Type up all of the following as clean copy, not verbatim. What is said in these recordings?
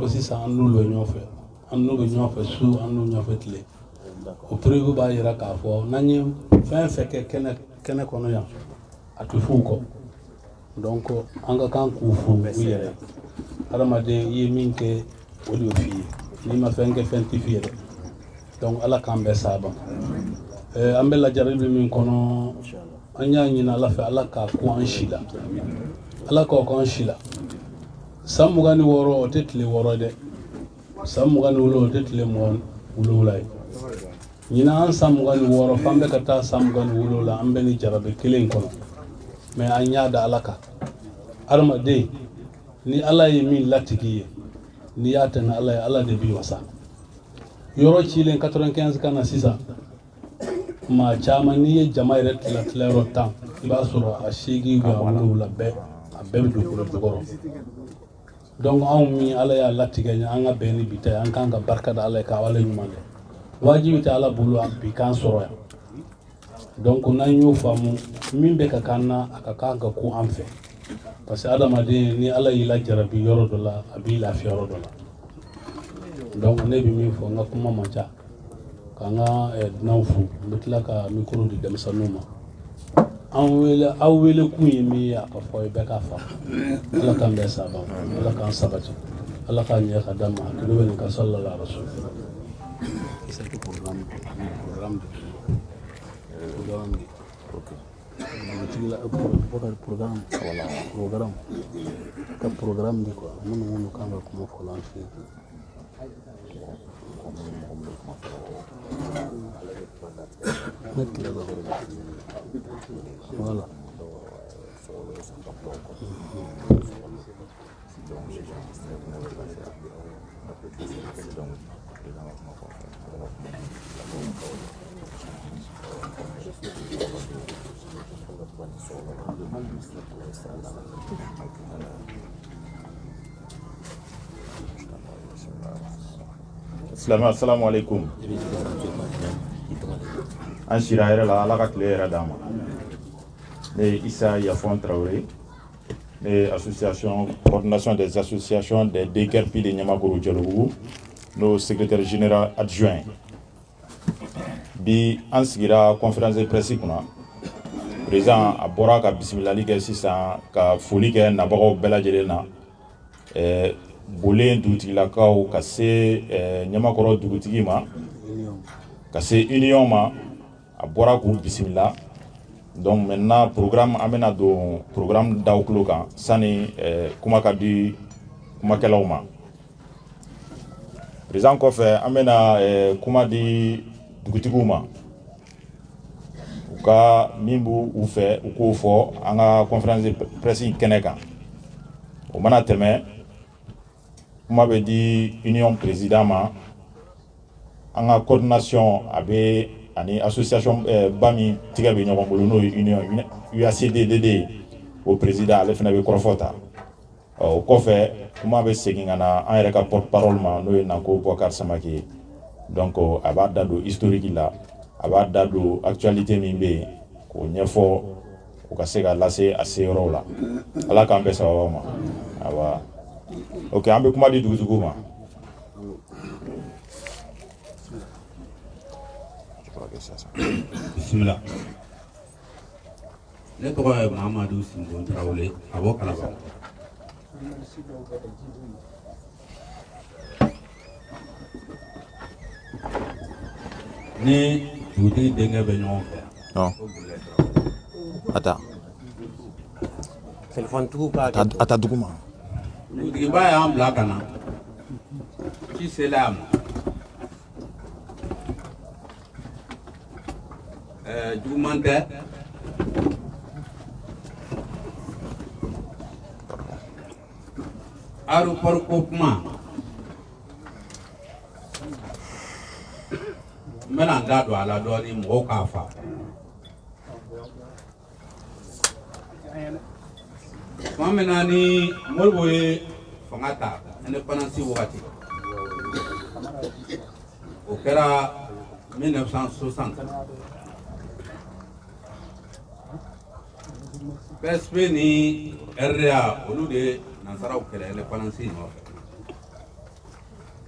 aussi ça en nous le ñoo fait en nous le ñoo fait sous en nous ñoo fait tile o preuve ba yira k'a fɔ n'an ye fɛn fɛn kɛ kɛnɛ kɔnɔ yan a tɛ f'u kɔ donc an ka kan k'u fo u yɛrɛ adamaden i ye min kɛ o de y'o f'i ye n'i ma fɛn kɛ fɛn tɛ f'i ye dɛ donc ala k'an bɛɛ saaba an bɛ lajarabi min kɔnɔ an y'a ɲini ala fɛ ala k'a ko an si la ala k'o ko an si la san 26 o tɛ tile 6 dɛ san 27 o tɛ tile 7 ye ɲina an san 26 f'an bɛ ka taa san 27 la an bɛ ni jarabi kelen kɔnɔ mais an y'a da ala kan adamaden ni ala ye min latigi ye ni y'a tɛnɛ ala ye ala de b'i wasa yɔrɔ cilen 95 ka na sisan maa caman n'i ye jama yɛrɛ tilayɔrɔ 10 i b'a sɔrɔ a 8 bɛ a 7 bɛɛ a bɛɛ bɛ dugukolo jukɔrɔ donc anw min ala y'a latigɛ ɲɛ an ka bɛn ni bi ta ye an kan ka barika da ala ye k'a wale ɲuman kɛ wajibi tɛ ala bolo bi k'an sɔrɔ yan donc n'an y'o faamu min bɛ ka kan na a ka kan ka ko an fɛ parce que adamaden ni ala y'i lajarabi yɔrɔ dɔ la a b'i lafiya yɔrɔ dɔ la donc ne bɛ min fɔ n ka kuma man ca k'an ka dunanw fo n bɛ tila ka micro di denmisɛnninw ma aw wele kun ye min ye a ka fɔ ye bɛɛ k'a faamu ala k'an bɛɛ sababa ala k'an sabati ala k'an ɲɛ ka d'an ma hakili bɛ nin ka sallallahu alaihi wa sallam c'est le programme programme di quoi mun kan ka kuma fɔ lan fi voilà Assalamu alaikum. An sira yɛrɛ la ala ka tile yɛrɛ d'an ma ne ye Issa Yafon Traoré ne ye association coordination des associations des déguerpis de Ɲamakoro Dialogugu n'o secrétaire général adjoint bi an sigira conférence de presse kunna président a bɔra ka bisimilali kɛ sisan ka foli kɛ nabagaw bɛɛ lajɛlen na bolen dugutigilakaw ka se Ɲamakɔrɔ dugutigi ma ka se union ma a bɔra k'u bisimila donc maintenant programme an bɛna don programme daw tulo kan sani kuma ka di kumakɛlaw ma président kɔfɛ an bɛna kuma di dugutigiw ma u ka min b'u u fɛ u k'o fɔ an ka conférence de presse kɛnɛ kan o mana tɛmɛ kuma bɛ di union président ma an ka coordination a bɛ ani association ba min tigɛ bɛ ɲɔgɔn bolo n'o ye union UACDDD o président ale fana bɛ kɔrɔfɔ ta o kɔfɛ kuma bɛ segin ka na an yɛrɛ ka porte parole ma n'o ye Nanko Boubacar Samake ye donc a b'a da don historique la a b'a da don actualité min bɛ yen k'o ɲɛfɔ o ka se ka lase a se yɔrɔw la ala k'an bɛɛ sababa ma awa ok an bɛ kuma di dugutigiw ma. Bismillah. Ne tɔgɔ ye Mahamadu Sinbo Tarawele ka bɔ Kalaban. Ni dugutigi denkɛ bɛ ɲɔgɔn fɛ. Ata. Telefɔntigiw b'a kɛ. Ata dugu ma. Dugutigiba y'an bila ka na. Ci sela a ma. Juguman tɛ. Aéroport ko kuma. N bɛna n da don a la dɔɔnin mɔgɔw k'a fa. Tuma min na ni Modibo ye fanga ta indépendance wagati o kɛra 1960. PSP ni RDA olu de nansaraw kɛlɛ indépendance nɔfɛ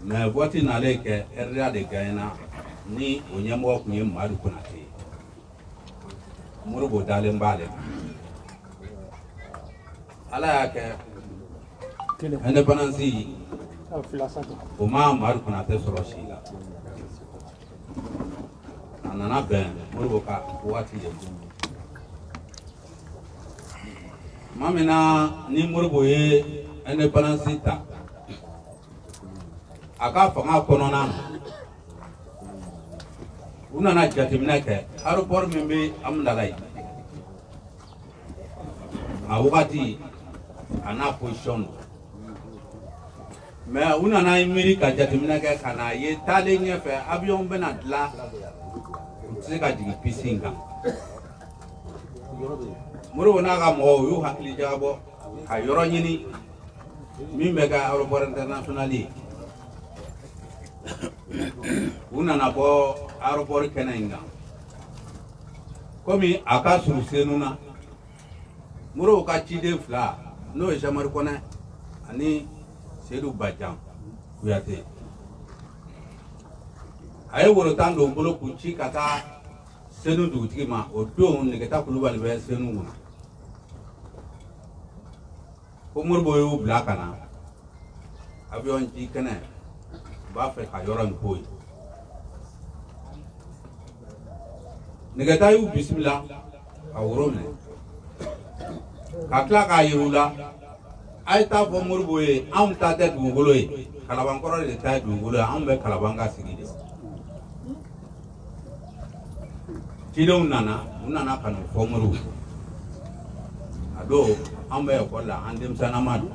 mais voici n'allait que RDA de Gaïna ni au Yamok ni Marukunati. Murubo Dalembale. Ala indépendance Oma Marukunate Soroshila. Anana Ben Muruboka Wati. Mamina ni Muruboye indépendance ta. Aka fanga konona una na jatimna ke aéroport membe amdalai a wakati ana position mais una na Amerika jatimna ke kana ye tale nyefe avion bena dla tsika digi pisinga muro na ga mo yu hakli jabo ka yoro nyini mimbe ga aéroport international una na bo aéroport kenainga komi aka suru senuna muro ka chide fla no e jamar kona ani sedu bajam kuyate ay woro tando bolo kuchi kata senu dugutigi ma o do ne keta kulubali be senu nguna ko murbo yu blakana avion ji kana ba fe ka yoran koy negata yu bismillah awrone kakla ka yurula ay ta fo murboye am ta de dugoloy kalaban koro de ta dugolo am be kalaban ga sigide tidon nana kan fo muru ado am be ko la andem sanamadu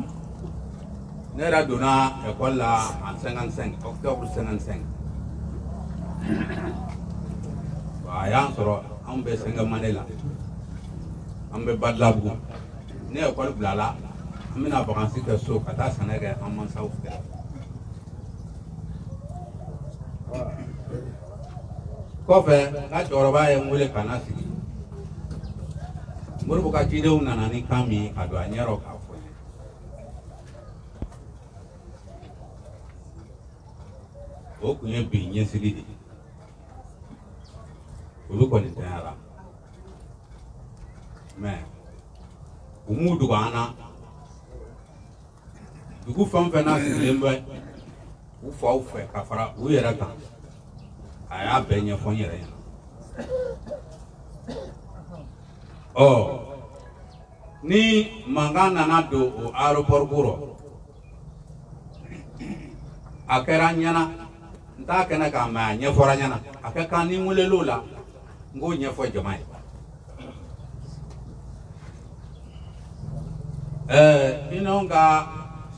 nera dona école là en 55 octobre 55 ba yan soro ambe senga manela ambe badlabu ne école blala amina vacances que so kata sanega amman sauf kofe ga joroba e ngule kana sigi murbu ka tidew nana ni kami ado anyero ka o kunye bi nyesiri di olu kɔni tɛyara mais umu dugu ana dugu fɛn fɛn n'a sigilen bɛ u faw fɛ ka fara u yɛrɛ kan a y'a bɛɛ ɲɛfɔ n yɛrɛ ɲɛna ni mankan nana don o aéroport kɔrɔ a kɛra ɲɛna n t'a kɛnɛ kan mais a ɲɛfɔra ɲɛna a kɛ kan ni n welel'o la n k'o ɲɛfɔ jama ye inɔn ka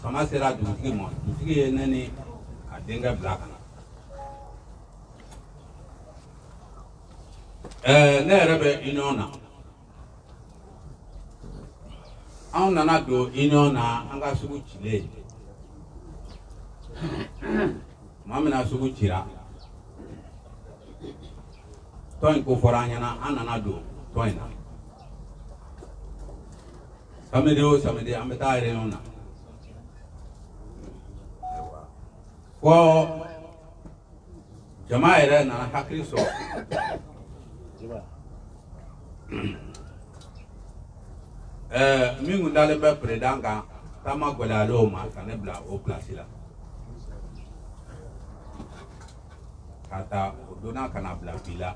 sama sera dugutigi ma dugutigi ye ne ni a denkɛ bila ka na ne yɛrɛ bɛ inɔn na anw nana don inɔn na an ka sugu cilen maa min na sugu cira tɔn in ko fɔra an ɲɛna an nana don tɔn in na samedi o samedi an bɛ taa réunion na fɔ jama yɛrɛ nana hakili sɔrɔ min kun dalen bɛ président kan taama gɛlɛyalen o ma ka ne bila o place la ka taa o donna ka na bila bi la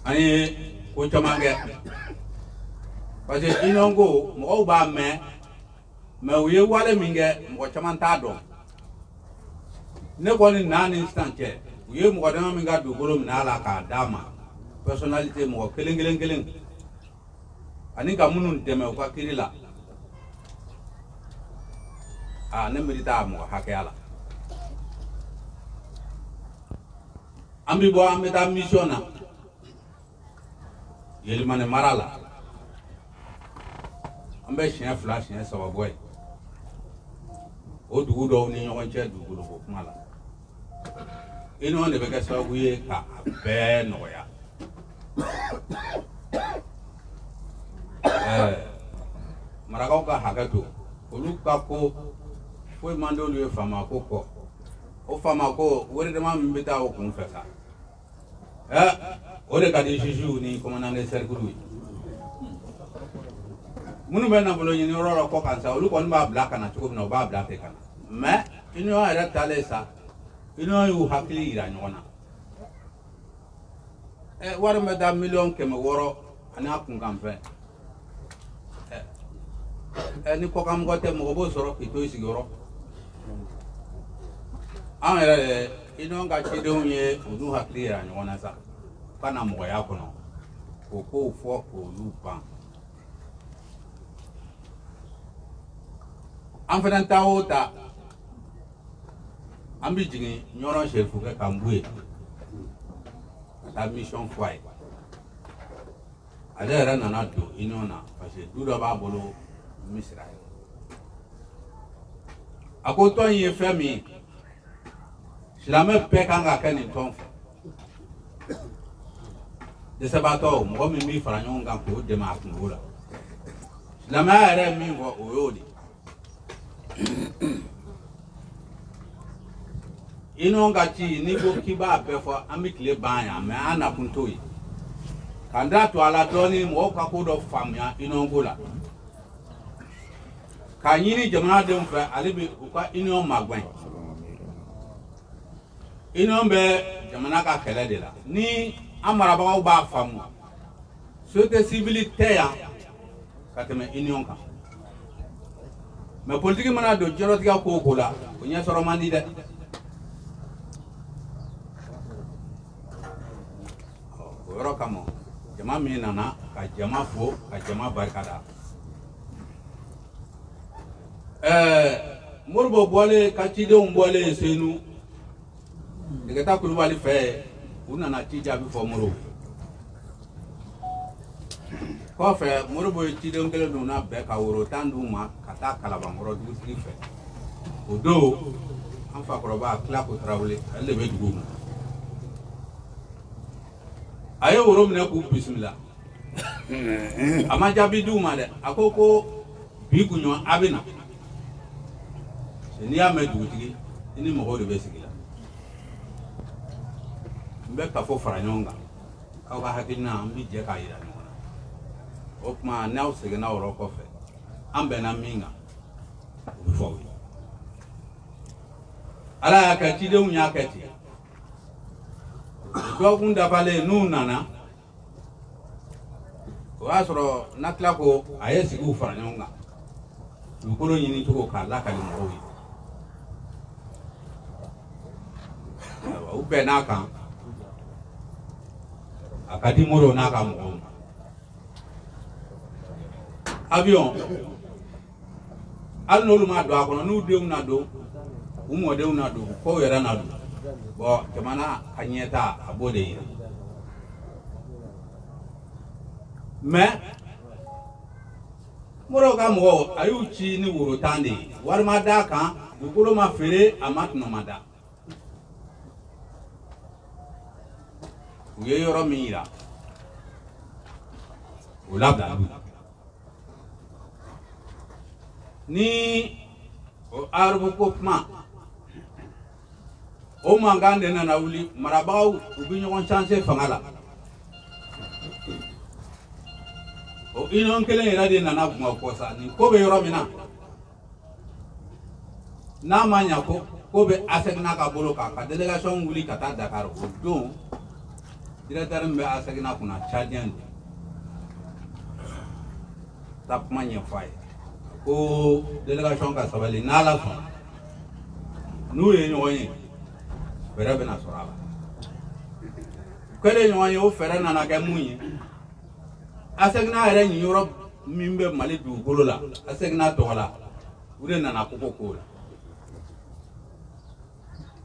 an ye ko caman kɛ parce que union ko mɔgɔw b'a mɛn mais u ye wale min kɛ mɔgɔ caman t'a dɔn ne kɔni n'a ni sisan cɛ u ye mɔgɔ dama min ka dugukolo minɛ a la k'a d'a ma personnalité mɔgɔ kelen kelen ani ka minnu dɛmɛ u ka kiri la ne miiri t'a mɔgɔ hakɛya la an bɛ bɔ an bɛ taa mission na Yelimane mara la an bɛ siɲɛ 2 siɲɛ 3 bɔ yen o dugu dɔw ni ɲɔgɔn cɛ dugukolo ko kuma la union de bɛ kɛ sababu ye ka a bɛɛ nɔgɔya marakaw ka hakɛ to olu ka ko foi mando lui fama ko o fama ko wori de ma mbita o kun fesa o de ka di juju ni commandant de cercle munu be na bolo ni ro ko kan sa olu ko ba black na chuko na ba black kana mais ino ara tale sa ino yu hakili ira nyona wara me da million ke me woro ana kun kan fe ni ko kam ko te mo bo soro ito isigoro ino nga chido nye udu hakili ira nyona sa kana mo ya kono ko fo ko lupa an fana tawo ta an bi jigin ɲɔrɔn chef kɛ kan buye ka taa mission fɔ ye ale yɛrɛ nana don union na parce que du dɔ b'a bolo misira ye a ko tɔn ye fɛn min ye silamɛ bɛɛ kan ka kɛ nin tɔn fɛ dɛsɛbaatɔ mɔgɔ min b'i fara ɲɔgɔn kan k'o dɛmɛ a kungo la silamɛya yɛrɛ ye min fɔ o y'o de ino nga ci ni ko kiba be fo ami kile banya me ana kunto yi kanda to ala doni mo ka ko do famya ino ngola ka nyini jamana de mfa ali bi ko ino magwan ino be jamana ka kele de la ni amara ba ba famu société civile teya ka teme ino ka mais politique mana do jorotiga ko la o nya soro mandi de yɔrɔ kama jama min nana ka jama fo ka jama barikada Moribo bɔlen ka cidenw bɔlen Senu Dɛgɛta Kulubali fɛ u nana ci jaabi fɔ Moribo kɔfɛ Moribo ye cidenw kelen donna bɛɛ ka woro 10 d'u ma ka taa Kalabankɔrɔ dugutigi fɛ o don an fakɔrɔba Kilako Tarawele ale de bɛ dugu ma a ye woro minɛ k'u bisimila a ma jaabi d'u ma dɛ a ko bi kunɲɔgɔn a bɛ na n'i y'a mɛn dugutigi i ni mɔgɔw de bɛ sigi la n bɛ kafo fara ɲɔgɔn kan aw ka hakilina an bɛ jɛ k'a yira ɲɔgɔn na o tuma n'aw seginna o yɔrɔ kɔfɛ an bɛnna min kan o bɛ fɔ aw ye ala y'a kɛ cidenw y'a kɛ ten dɔgɔkun dafalen n'u nana o y'a sɔrɔ na tila ko a ye sigiw fara ɲɔgɔn kan dugukolo ɲini cogo k'a lakali mɔgɔw ye u bɛɛ n'a kan a ka di Moribo n'a ka mɔgɔw ma avion hali n'olu ma don a kɔnɔ n'u denw na don u mɔdenw na don k'o yɛrɛ na don bon jamana ka ɲɛta a b'o de yira mais Moribo ka mɔgɔw a y'u ci ni woro 10 de ye wari ma d'a kan dugukolo ma feere a ma tɔnɔ ma da u ye yɔrɔ min yira o labila ni o arabu ko kuma o mankan de nana wuli marabagaw u bɛ ɲɔgɔn chance fanga la o union kelen yɛrɛ de nana Bamakɔ sa nin ko bɛ yɔrɔ min na n'a ma ɲa ko bɛ Asegina ka bolo kan ka délégation wuli ka taa Dakar o don directeur min bɛ Asegina kunna Tchadien don taa kuma ɲɛfɔ a ye ko délégation ka sabali n'Ala sɔnna n'u ye ɲɔgɔn ye fɛɛrɛ bɛna sɔrɔ a la kɛlen ɲɔgɔn ye o fɛɛrɛ nana kɛ mun ye Asegina yɛrɛ nin yɔrɔ min bɛ Mali dugukolo la Asegina tɔgɔ la u de nana koko k'o la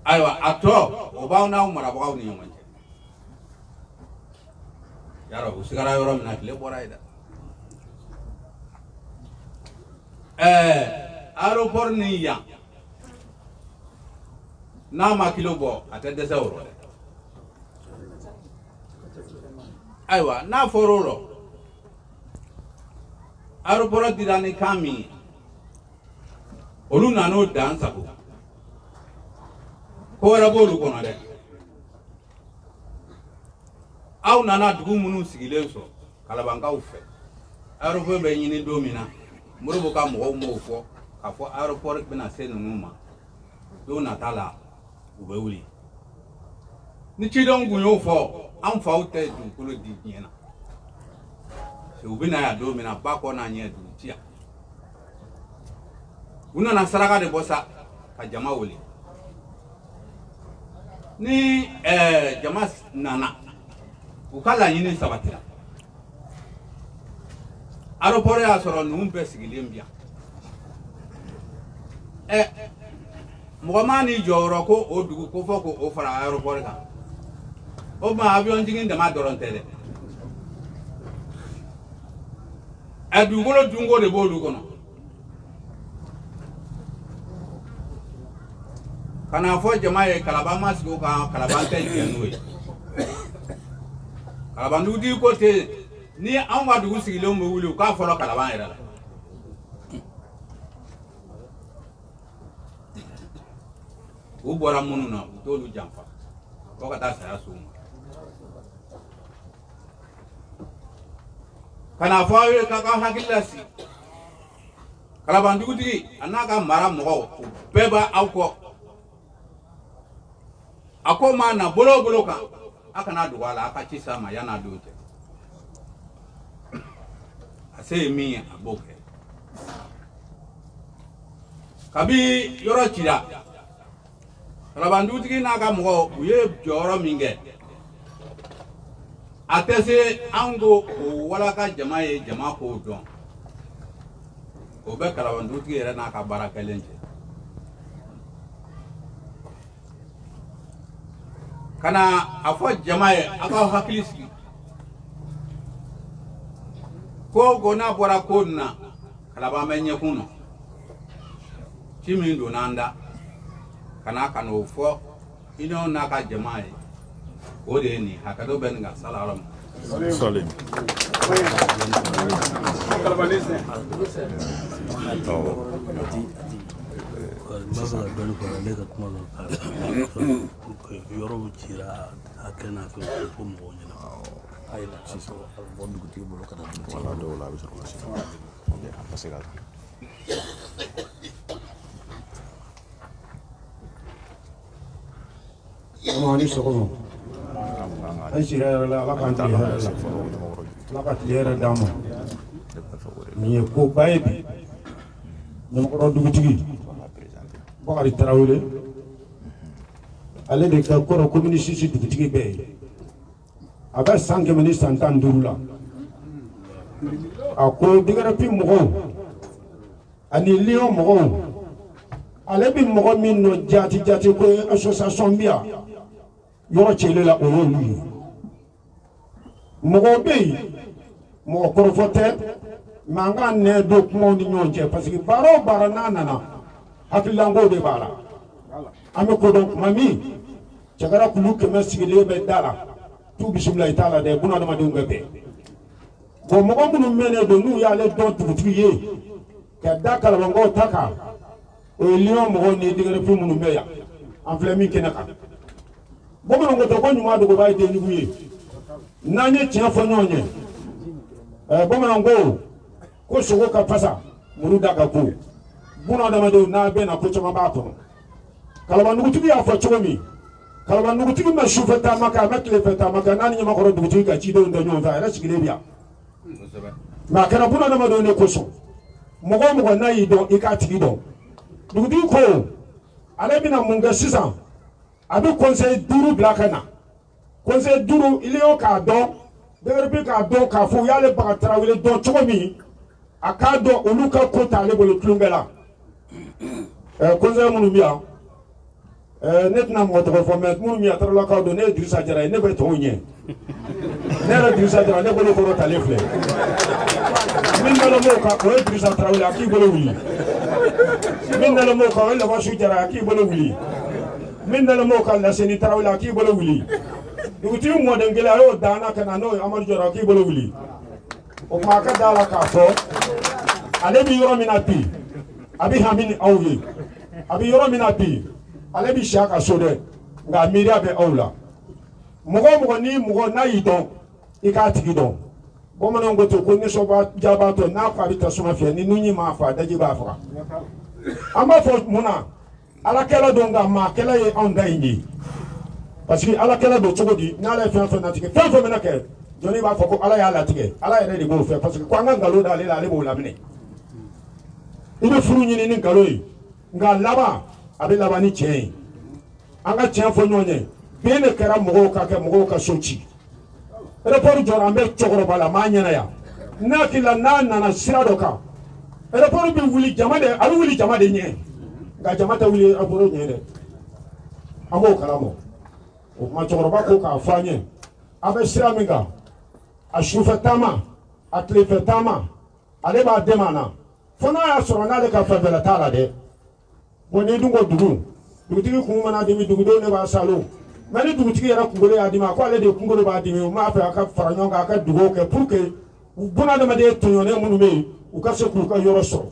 ayiwa a tɔ o b'aw n'aw marabagaw ni ɲɔgɔn cɛ yarɔ u sigara yɔrɔ min na tile bɔra ye dɛ aéroport ni yan n'a ma kilo bɔ a tɛ dɛsɛ o rɔ dɛ ayiwa n'a fɔra o rɔ aéroport dira ni kan min ye olu nano dan sago ko wɛrɛ b'olu kɔnɔ dɛ aw nana dugu minnu sigilen sɔrɔ kalabankaw fɛ aéroport bɛ ɲini don min na Modibo ka mɔgɔw m'o fɔ k'a fɔ aéroport bɛna se ninnu ma don nata la u bɛ wuli ni cidenw kun y'o fɔ an faw tɛ dugukolo di diɲɛ na u bɛna yan don min na ba kɔ n'a ɲɛ dugu ci yan u nana saraka de bɔ sa ka jama wele ni jama nana u ka laɲini sabatira aéroport y'a sɔrɔ ninnu bɛɛ sigilen bi yan mɔgɔ ma ni jɔyɔrɔ ko o dugu ko fɔ ko o fara aéroport kan o ma avion jigin dama dɔrɔn tɛ dɛ dugukolo dunko de b'olu kɔnɔ kana fɔ jama ye Kalaban ma sigi o kan Kalaban tɛ jɛn n'o ye Kalaban dugutigi ko ten ni anw ka dugu sigilenw bɛ wuli u k'a fɔlɔ Kalaban yɛrɛ la u bɔra minnu na u t'olu janfa fo ka taa saya s'u ma kana fɔ aw ye k'a ka hakili lasigi Kalaban dugutigi a n'a ka mara mɔgɔw u bɛɛ b'a aw kɔ a ko maa na bolo o bolo kan a kana dogo a la a ka ci s'a ma yan'a don cɛ a se ye min ye a b'o kɛ kabi yɔrɔ cira Kalaban dugutigi n'a ka mɔgɔw u ye jɔyɔrɔ min kɛ a tɛ se an ko o walaka jama ye jama k'o dɔn o bɛ Kalaban dugutigi yɛrɛ n'a ka baara kɛlen cɛ kana a fɔ jama ye a k'aw hakili sigi ko n'a bɔra ko nin na Kalaban bɛ ɲɛkun na ci min donna an da kana n'o fɔ union n'a ka jama ye o de ye nin hakɛ dɔ bɛ nin ka sala yɔrɔ min yɔrɔw cira a kɛ n'a fɛ ko mɔgɔw ɲɛna a ye sisan bɔ dugutigi bolo ka na dugutigi la dɔw la a bɛ sɔrɔ ka se a ka se ka ni sɔgɔma an sira yɛrɛ la Ala k'an tile hɛrɛ la Ala ka tile hɛrɛ d'an ma nin ye koba ye bi Ɲamakɔrɔ dugutigi Bakari Tarawele ale de ka kɔrɔ commune 6 dugutigi bɛɛ ye a bɛ san 100 ni san 15 la a ko Digɛrɛfi mɔgɔw ani Lion mɔgɔw ale bi mɔgɔ min nɔ jati ko association bi yan yɔrɔ cɛle la o y'olu ye mɔgɔw bɛ yen mɔgɔ kɔrɔfɔ tɛ mankan nɛ don kumaw ni ɲɔgɔn cɛ parce que baara o baara n'a nana hakililanko de b'a la an bɛ kodɔn kuma min cɛkara kulu 100 sigilen bɛ da la t'u bisimila i t'a la dɛ bunadamadenw bɛ bɛn bon mɔgɔ minnu mɛnnen don n'u y'ale dɔn dugutigi ye ka da Kalabankaw ta kan o ye Lion mɔgɔw ni Digɛrɛfi minnu bɛ yan an filɛ min kɛnɛ kan bamananw ko ten ko ɲuman dogoba ye denjugu ye n'an ye tiɲɛ fɔ ɲɔgɔn ye bamananw ko sogo ka fasa muru da ka go bunadamadenw n'a bɛ na ko caman b'a kɔnɔ Kalaban dugutigi y'a fɔ cogo min Kalaban dugutigi ma sufɛ taama kɛ a ma tilefɛ taama kɛ n'a ni Ɲamakɔrɔ dugutigi ka cidenw da ɲɔgɔn fɛ a yɛrɛ sigilen bi yan mais a kɛra bunadamadenw de kosɔn mɔgɔ o mɔgɔ n'a y'i dɔn i k'a tigi dɔn dugutigi ko ale bɛna mun kɛ sisan a bɛ conseil 5 bila ka na conseil 5 Lion k'a dɔn Digɛrɛfi k'a dɔn k'a fɔ u y'ale Bakari Tarawele dɔn cogo min a k'a dɔn olu ka ko t'ale bolo tulonkɛ la conseil minnu bɛ yan ne tɛna mɔgɔ tɔgɔ fɔ mais minnu bɛ yan Tarolakaw don ne ye Dirisa Jara ye ne bɛ tɔw ɲɛ ne yɛrɛ Dirisa Jara ne bolo kɔrɔ talen filɛ min dalen b'o kan o ye Dirisa Tarawele a k'i bolo wuli min dalen b'o kan o ye Labasu Jara a k'i bolo wuli min dalen b'o kan Laseni Tarawele a k'i bolo wuli dugutigi mɔden kelen a y'o dan na ka na n'o ye Amadu Jara a k'i bolo wuli o tuma a ka da la k'a fɔ ale bɛ yɔrɔ min na bi abi hamini awye abi yoro mina bi ale bi shaka sode nga miria be awla mugo ni mugo na yidon ika tigi don bomana ngoto ko ni soba jaba to na fa bi tasuma fe ni nunyi ma fa daji ba fa amba fo muna ala kala don ga ma kala ye on da indi parce que ala kala do chogodi na la fe na tigi fe mena ke joni ba fo ko ala ya la tigi ala ya de bo fe parce que ko nga ngalo da le bo la mine ibe furu nyini ni ngalo yi nga laba abi laba ni chen anga chen fo nyonye bene kera mugo ka sochi report jora ambe chokoro bala manyana ya na kila na sirado ka report bi wuli jamade alu wuli jamade nye ga jamata wuli aboro nye de amo kalamo o ma chokoro ba ko ka fanye abe siraminga ashufetama atlefetama ale ba demana fona ya soro na de ka fabela tala de woni dungo dugutigi kuma na demi dugudo ne ba salo mani dugutigi yara kungolo ya dima ko ale de kungolo ba dimi ma fa aka faranyo ga aka dugo ke pour que buna de ma de tonyo ne munu me u ka se ku ka yoro soro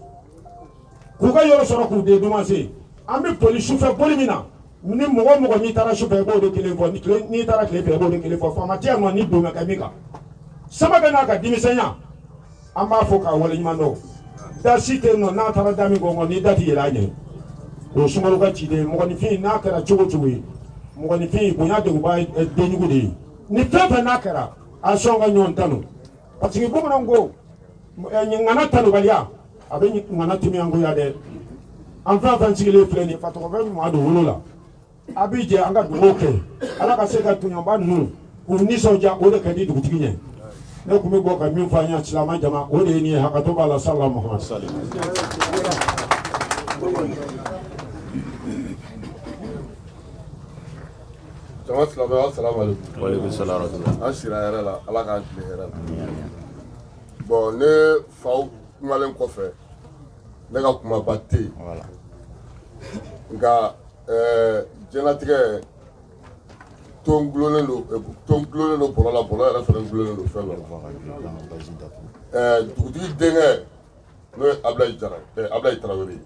ku de duma se ambe police fe polimina ni mogo ni tara shufe bo de kele fo ni tara kele fe bo de kele fo formatia no ni do na kamika sabaga na ka dimi senya amba fo ka wala nyimando da site no na tara dami gongo ni dati yela nye o sumalo ka ci de mo ni fi na kara chugo mo ni fi bonya de ba de nyugo de ni fefe na kara a songa nyon tanu parce que bomo ngo ngana tanu balia abe ngana timi ango ya de en fa sigile fleni fa to ba mo ado wolola abi je anga du oke ala ka se ka tunyo ba nu ku ni soja o de ka di du tiginye ne ku me go ka mi fa nya salama jama o de ni haka to bala sallallahu muhammad sallallahu alaihi wasallam jama silamɛ assalamu alaikum. Waalaikum salam wa rahmatullah. An sira hɛrɛ la ala k'an tile hɛrɛ la. Bon ne faw kumalen kɔfɛ ne ka kumaba tɛ yen. Nka diɲɛlatigɛ ton gulonnen do bɔrɔ la bɔrɔ yɛrɛ fana gulonnen do fɛn dɔ la. Dugutigi denkɛ n'o ye Abilaye Tarawele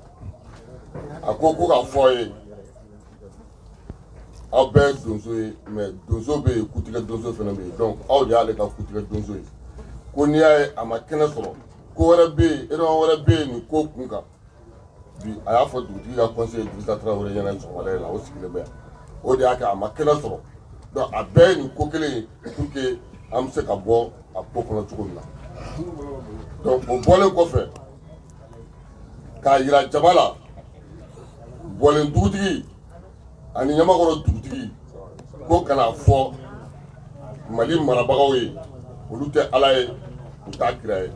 a ko k'a fɔ ye aw bɛɛ ye donso ye mais donso bɛ yen kutigɛ donso fana bɛ yen donc aw de y'ale ka kutigɛ donso ye ko n'i y'a ye a ma kɛnɛ sɔrɔ ko wɛrɛ bɛ yen élément wɛrɛ bɛ yen nin ko kun kan bi a y'a fɔ dugutigi ka conseiller Dirisa Tarawele ɲɛna sɔgɔmada la o sigilen bɛ yan o de y'a kɛ a ma kɛnɛ sɔrɔ donc a bɛɛ ye nin ko kelen ye pour que an bɛ se ka bɔ a ko kɔnɔ cogo min na donc o bɔlen kɔfɛ k'a yira jama la bɔlen dugutigi ani ɲamakɔrɔ dugutigi ko kana fɔ Mali marabagaw ye olu tɛ ala ye u t'a kira ye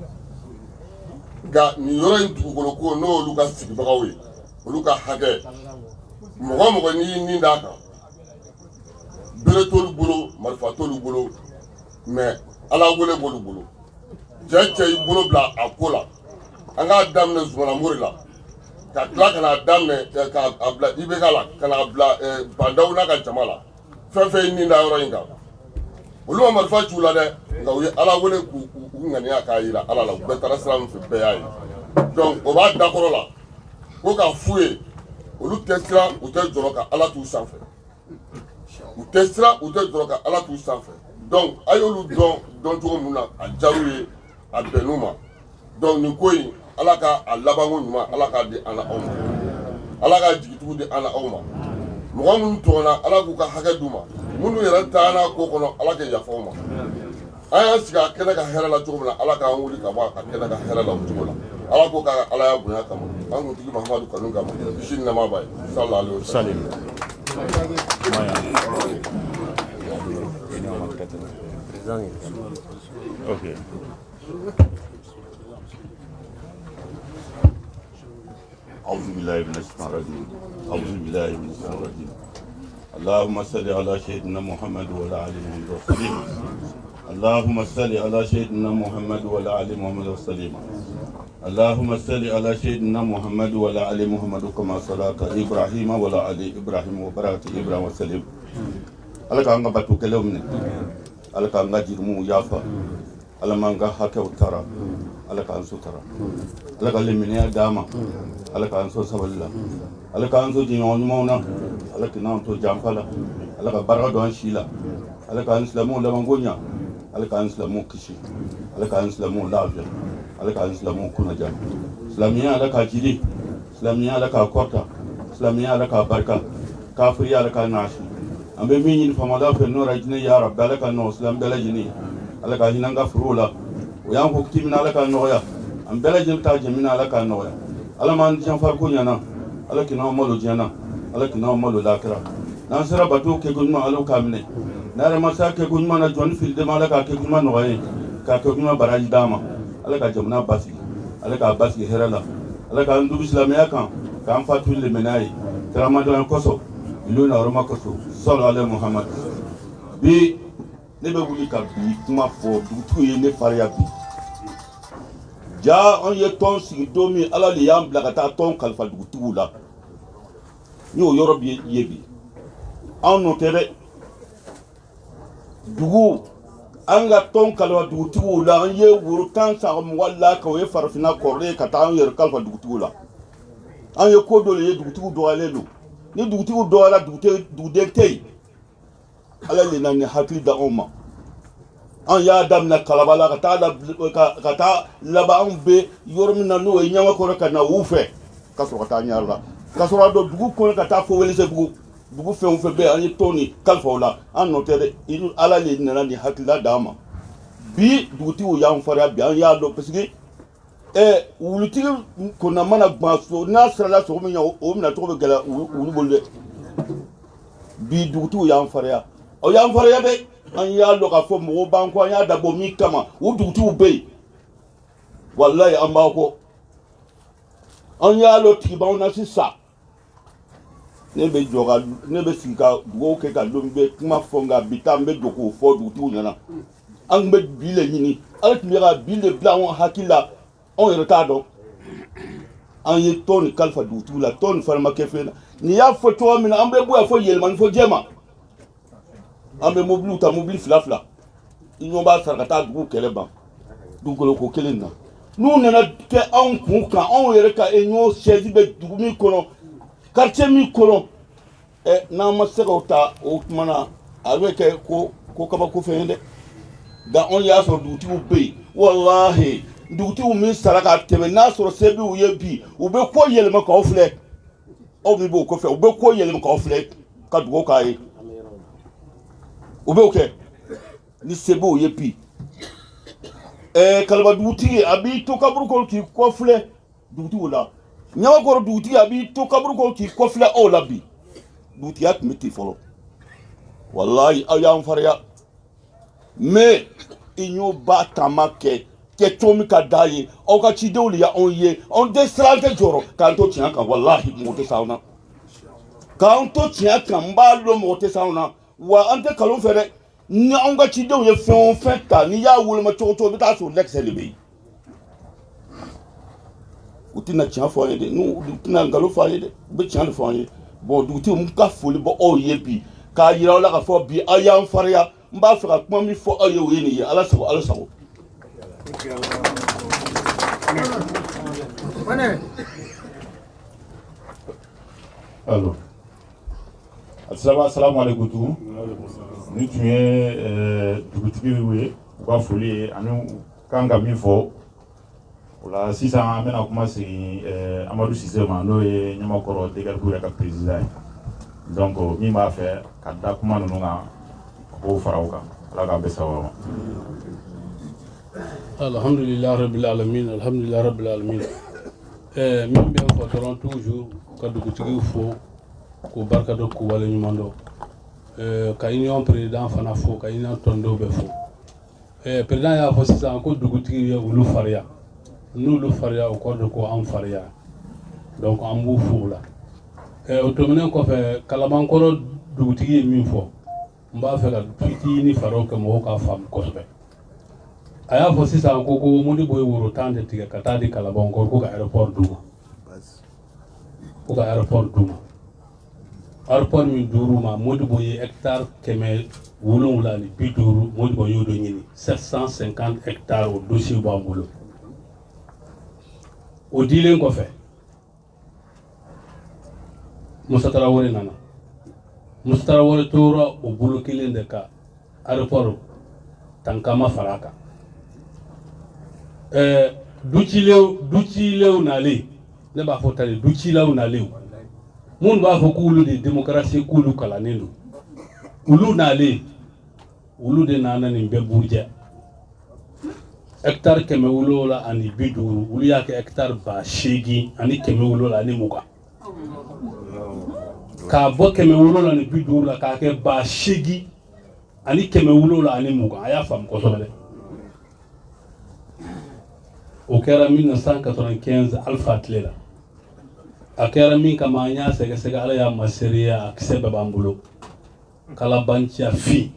nka nin yɔrɔ in dugukolo ko n'olu ka sigibagaw ye olu ka hakɛ mɔgɔ mɔgɔ n'i y'i nin d'a kan bere t'olu bolo marifa t'olu bolo mais ala wele b'olu bolo cɛ y'i bolo bila a ko la an k'a daminɛ Zumanamori la ka tila ka n'a daminɛ k'a bila IBK la ka n'a bila Bandaw n'a ka jama la fɛn fɛn y'i nin da yɔrɔ in kan olu ma marifa ci u la dɛ nka u ye ala wele k'u ŋaniya k'a jira ala la u bɛɛ taara sira min fɛ bɛɛ y'a ye donc o b'a dakɔrɔ la ko k'a f'u ye olu tɛ siran u tɛ jɔrɔ ka ala t'u sanfɛ u tɛ siran u tɛ jɔrɔ ka ala t'u sanfɛ donc a y'olu dɔn cogo min na a diyar'u ye a bɛnn'u ma donc nin ko in ala ka a labanko ɲuman ala k'a di an na aw ma ala k'a jigitigiw di an na aw ma mɔgɔ minnu tɔgɔna ala k'u ka hakɛ d'u ma minnu yɛrɛ taara ko kɔnɔ ala k'e yafa u ma an y'an sigi a kɛnɛ ka hɛrɛ la cogo min na ala k'an wuli ka bɔ a kɛnɛ ka hɛrɛ la o cogo la ala ko k'a ala y'a bonya kama an kuntigi Mahamadu kanu kama kisi ni nɛɛma b'a ye sallallahu alaihi wa sallam. Okay. أعوذ بالله من الشيطان الرجيم أعوذ بالله من الشيطان الرجيم اللهم صل على سيدنا محمد وعلى آل محمد وسلم اللهم صل على سيدنا محمد وعلى آل محمد وسلم اللهم صل على سيدنا محمد وعلى آل محمد كما صليت إبراهيم وعلى آل إبراهيم وبارك إبراهيم وسلم على كان باتو كلامنا على كان جرمو يافا على من حكى وترى ala k'an sutura ala ka leminiya d'an ma ala k'an so sabali la ala k'an so jɛɲɔgɔn ɲumanw na ala k'an to janfa la ala ka barika don an si la ala k'an silamɛw labanko ɲa ala k'an silamɛw kisi ala k'an silamɛw lafiya ala k'an silamɛw kunnaja silamɛya ala k'a jidi silamɛya ala k'a kɔrɔta silamɛya ala k'a barika kafiriya ala k'a naasi an bɛ min ɲini famada fɛ n'o jinɛ ya rabbi ala ka nɔgɔ silamɛ bɛɛ lajɛlen ala ka hinɛ an ka forow la o y'an ko kiti min ala ka nɔgɔya an bɛɛ lajɛlen ta jɛmin ala ka nɔgɔya ala m'an janfa ko ɲɛna ala k'anw malo diɲɛ na ala k'anw malo lakira n'an sera bato kɛko ɲuman ala k'a minɛ n'a yɛrɛ ma se a kɛko ɲuman na jɔnni fili dema ala k'a kɛko ɲuman nɔgɔya ye k'a kɛko ɲuman baraji d'an ma ala ka jamana basigi ala k'a basigi hɛrɛ la ala k'an dubi silamɛya kan k'an fa tun lemɛn'a ye kiramadɔnya kosɔn ilu na roma kosɔn sɔlɔ ale muhammad bi ne bɛ wuli ka bi kuma fɔ dugutigiw ye ne fariya bi ja an ye tɔn sigi don min ala de y'an bila ka taa tɔn kalifa dugutigiw la n y'o yɔrɔ bi ye bi an nɔ tɛ dɛ dugu an ka tɔn kalifa dugutigiw la an ye woro 10 san mɔgɔ la ka o ye farafinna kɔrɔlen ka taa an yɛrɛ kalifa dugutigiw la an ye ko dɔ le ye dugutigiw dɔgɔyalen don ni dugutigiw dɔgɔyara duguden tɛ yen ala le na ni hakili da anw ma an y'a daminɛ kalaba la ka taa laban anw bɛ yɔrɔ min na n'o ye ɲamakɔrɔ ka na u fɛ ka sɔrɔ ka taa ɲari la ka sɔrɔ a dɔn dugu kɔnɔ ka taa fo Welesebugu dugu fɛn o fɛn bɛ yen an ye tɔn ni kalifaw la an nɔ tɛ dɛ ala le nana ni hakilila d'an ma bi dugutigiw y'an fariya bi an y'a dɔn parce que wulutigi kɔnɔ mana gan so n'a sirala sogo min ɲɛ o minɛ cogo bɛ gɛlɛya wulu bolo dɛ bi dugutigiw y'an fariya o y'an fariya dɛ an y'a dɔn k'a fɔ mɔgɔw b'an kɔ an y'a dabɔ min kama o dugutigiw bɛ yen walayi an b'aw kɔ an y'a dɔn tigi b'anw na sisan ne bɛ sigi ka dugawu kɛ ka don bɛ kuma fɔ nka bi ta n bɛ jɔ k'o fɔ dugutigiw ɲɛna an tun bɛ bi le ɲini ala tun bɛ ka bi le bila anw hakili la anw yɛrɛ t'a dɔn an ye tɔn ni kalifa dugutigiw la tɔn ni fana ma kɛ fɛn na nin y'a fɔ cogo min na an bɛ bɔ yan fɔ yɛlɛmani fɔ jɛma an bɛ mobiliw ta mobili 2 i ɲɔgɔn b'a sara ka taa dugu kɛlɛ ban dugukolo ko kelen na n'u nana kɛ anw kun kan anw yɛrɛ ka ɲɔgɔn sɛji bɛ dugu min kɔnɔ quartier min kɔnɔ n'an ma se k'o ta o tuma na a bɛ kɛ ko kabako fɛn ye dɛ nka anw y'a sɔrɔ dugutigiw bɛ yen walahi dugutigiw min sara ka tɛmɛ n'a sɔrɔ se b'u ye bi u bɛ ko yɛlɛma k'aw filɛ aw min b'o kɔfɛ u bɛ ko yɛlɛma k'aw filɛ ka dugawu k'a ye u b'o kɛ ni se b'u ye bi Kaliba dugutigi a b'i to kaburu kɔnɔ k'i kɔfilɛ dugutigiw la Ɲamakɔrɔ dugutigi a b'i to kaburu kɔnɔ k'i kɔfilɛ aw la bi dugutigiya tun bɛ ten fɔlɔ walayi aw y'an fariya mais i y'o ba taama kɛ cogo min ka d'a ye aw ka cidenw de y'anw ye anw tɛ siran an tɛ jɔrɔ k'an to tiɲɛ kan walahi mɔgɔ tɛ s'anw na k'an to tiɲɛ kan n b'a dɔn mɔgɔ tɛ s'anw na wa an tɛ nkalon fɛ dɛ ni anw ka cidenw ye fɛn o fɛn ta n'i y'a woloma cogo cogo i bɛ taa sɔrɔ lɛkisɛ de bɛ yen u tɛna tiɲɛ fɔ an ye dɛ n'u tɛna nkalon fɔ an ye dɛ u bɛ tiɲɛ de fɔ an ye bon dugutigiw n ka foli bɔ aw ye bi k'a yira aw la k'a fɔ bi aw y'an fariya n b'a fɛ ka kuma min fɔ aw ye o ye nin ye ala sago ala sago. Alors, assalamu alaikum. Ni tun ye dugutigiw ye u ka foli ye ani kan ka min fɔ o la sisan an bɛna kuma sigi Amadu Sise ma n'o ye Ɲamakɔrɔ DGRIP yɛrɛ ka président ye donc min b'a fɛ ka da kuma ninnu kan k'o fara o kan ala k'a bɛɛ sababu ma. Alhamdulillah rabbil alamin alhamdulillah rabbil alamin min bɛ fɔ dɔrɔn toujours ka dugutigiw fo k'u barika dɔn k'u wale ɲuman dɔn ka union président fana fo ka union tɔndenw bɛɛ fo président y'a fɔ sisan ko dugutigi ye olu fariya n'olu fariya o kɔrɔ de ko an fariya donc an b'u fo o la o tɛmɛnen kɔfɛ Kalabankɔrɔ dugutigi ye min fɔ n b'a fɛ ka fitinin faraw kɛ mɔgɔw k'a faamu kosɛbɛ a y'a fɔ sisan ko Modibo ye woro 10 de tigɛ ka taa di Kalabankɔrɔ ko ka aéroport d'u ma ko ka aéroport d'u ma aéroport min d'u ma Modibo ye hectare 750 Modibo y'o dɔ ɲini 750 hectares o dossier b'an bolo o dilen kɔfɛ Musa Tarawele nana Musa Tarawele tora o bolo kelen de ka aéroport tankama fara kan ducilew nalen ne b'a fɔ tali ducilaw nalen mun b'a fɔ k'olu de démocratie k'olu kalannen don olu nalen olu de nana nin bɛɛ burujɛ hectare 700 ani 50 olu y'a kɛ hectare 8,000 ani 700 ani 20 k'a bɔ 700 ani 50 la k'a kɛ 8,000 ani 700 ani 20 a y'a faamu kosɛbɛ dɛ o kɛra 1995 Alpha tile la a kɛra min kama an y'a sɛgɛsɛgɛ Ala y'a maseriya a kisɛ bɛɛ b'an bolo kalabanciya fi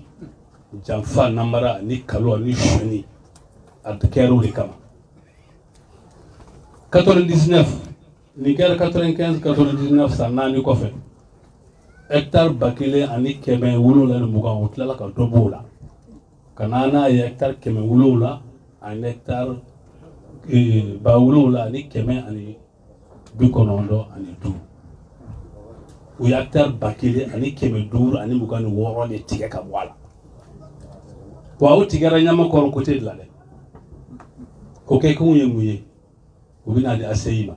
janfa namara ni kalo ni soni a kɛra o de kama 99 ni kɛra 95 99 san naani kɔfɛ hectare 1,000 ani 720 o tilala ka dɔ b'o la ka n'a ye hectare 700 ani hectare 7,000 ani 195 ani 5 o ye hectare 1,000 ani 526 ani 26 de tigɛ ka bɔ a la wa o tigɛra Ɲamakɔrɔ côté de la dɛ o kɛ kun ye mun ye u bɛna di ACI ma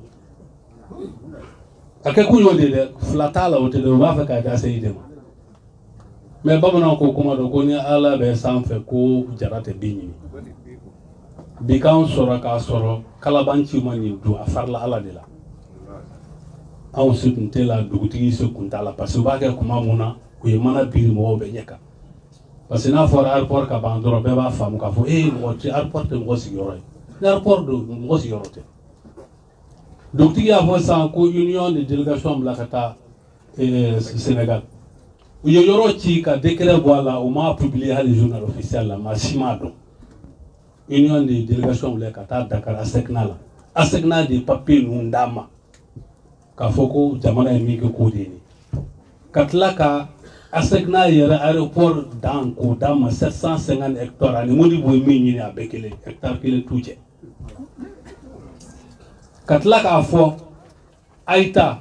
a kɛ kun y'o de dɛ fila t'a la o tɛ dɛ u b'a fɛ k'a di ACI de ma mais bamananw ko kuma dɔ ko ni Ala bɛ sanfɛ ko jara tɛ bin ɲini bi k'anw sɔrɔ k'a sɔrɔ kalabanciw ma nin dun a farila Ala de la anw se tun tɛ la dugutigi se kun t'a la parce que u b'a kɛ kuma mun na u ye mana biri mɔgɔw bɛɛ ɲɛ kan parce que n'a fɔra aéroport ka ban dɔrɔn bɛɛ b'a faamu k'a fɔ mɔgɔ tɛ aéroport tɛ mɔgɔ sigiyɔrɔ ye ni aéroport don mɔgɔ sigiyɔrɔ tɛ dugutigi y'a fɔ sisan ko union de délégation bila ka taa Sénégal u ye yɔrɔ ci ka décret bɔ a la u m'a publier hali journal officiel la maa si m'a dɔn union de délégation bila ka taa Dakar ASECNA la ASECNA de papier ninnu d'a ma k'a fɔ ko jamana ye min kɛ k'o de ye ka tila ka ASECNA yɛrɛ aéroport dan k'o d'a ma 750 hectares ani Modibo ye min ɲini a bɛɛ kelen hectare kelen t'u cɛ ka tila k'a fɔ Aïta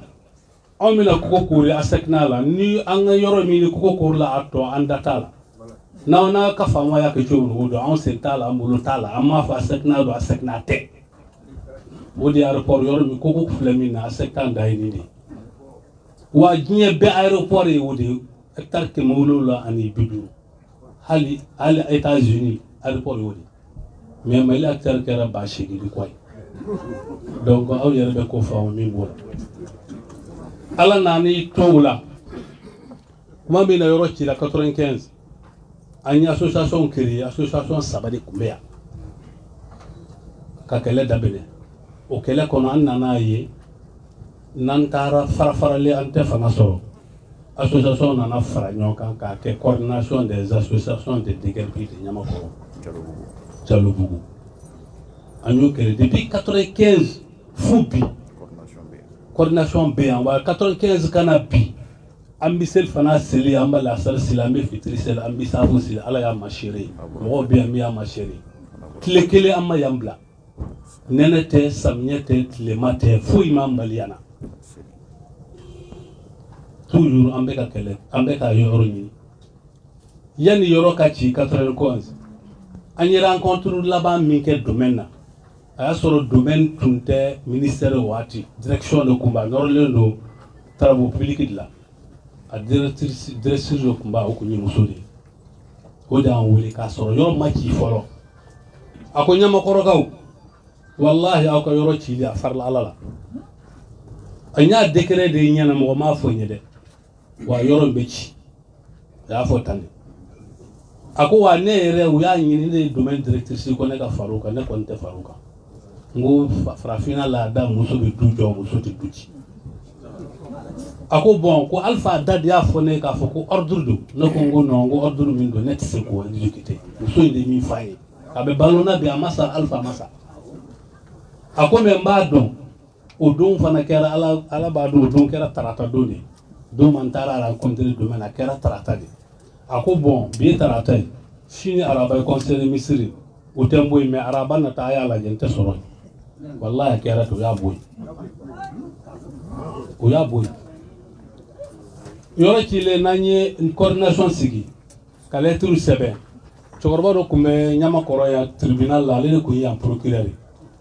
anw bɛna kogo kori ASECNA la ni an ka yɔrɔ min ni kogo kori la a tɔ an da t'a la n'aw n'a ka faama y'a kɛ cogo min o don anw sen t'a la an bolo t'a la an m'a fɔ ASECNA don ASECNA tɛ o de ye aéroport yɔrɔ min kogo filɛ min na ASECNA da ye nin de wa diɲɛ bɛɛ aéroport ye o de ye hectare 700 ani 50 hali États-Unis aéroport y'o de mais Mali hectare kɛra 8,000 de quoi donc aw yɛrɛ bɛ ko faamu min b'o la Ala nani to la kuma min na yɔrɔ ci la 95 an ye association créée association saba de tun bɛ yan ka kɛlɛ daminɛ o kɛlɛ kɔnɔ an nana ye n'an taara farafarali an tɛ fanga sɔrɔ association nana fara ɲɔgɔn kan k'a kɛ coordination des associations de déguerpis de Ɲamakɔrɔ Jalobugu an y'o kɛlɛ depuis 95 fo bi coordination bɛ yan wa 95 kana bi an bɛ seli fana seli an bɛ lasari seli an bɛ fitiri seli an bɛ safu seli Ala y'a masere mɔgɔw bɛ yan min y'a masere tile kelen an ma yan bila nɛnɛ tɛ samiyɛ tɛ tilema tɛ foyi ma Mali yan na toujours an bɛ ka kɛlɛ an bɛ ka yɔrɔ ɲini yanni yɔrɔ ka ci 95 an ye rencontre laban min kɛ domaine na a y'a sɔrɔ domaine tun tɛ ministère waati direction de tun b'a nɔrɔlen don travaux publics de la a directrice de tun b'a o kun ye muso de ye o de y'an wele k'a sɔrɔ yɔrɔ ma ci fɔlɔ a ko Ɲamakɔrɔkaw wallahi aw ka yɔrɔ cili a farila Ala la a y'a décret de ɲɛna mɔgɔ m'a fɔ n ye dɛ wa yɔrɔ bɛ ci a y'a fɔ tan de a ko wa ne yɛrɛ u y'a ɲini ne ye domaine directrice ko ne ka far'o kan ne kɔni tɛ far'o kan n ko farafinna laada muso bɛ du jɔ muso tɛ du ci a ko bon ko Alpha da de y'a fɔ ne k'a fɔ ko ordre don ne ko n ko non n ko ordre min don ne tɛ se k'o exécuter muso in de min f'a ye a bɛ balo na bi a ma sa Alpha ma sa a ko mais n b'a dɔn o don fana kɛra Ala b'a dɔn o don kɛra tarata don de don man taara rencontrer domaine a kɛra tarata de a ko bon bi ye tarata ye sini araba ye conseil de ministre o tɛ n bɔ yen mais araba nata a y'a lajɛ n tɛ sɔrɔ yen wallahi kɛra to y'a boyi o y'a boyi yɔrɔ cilen n'an ye coordination sigi ka lettre sɛbɛn cɛkɔrɔba dɔ tun bɛ ɲamakɔrɔ ya tribunal la ale de tun ye yan procureur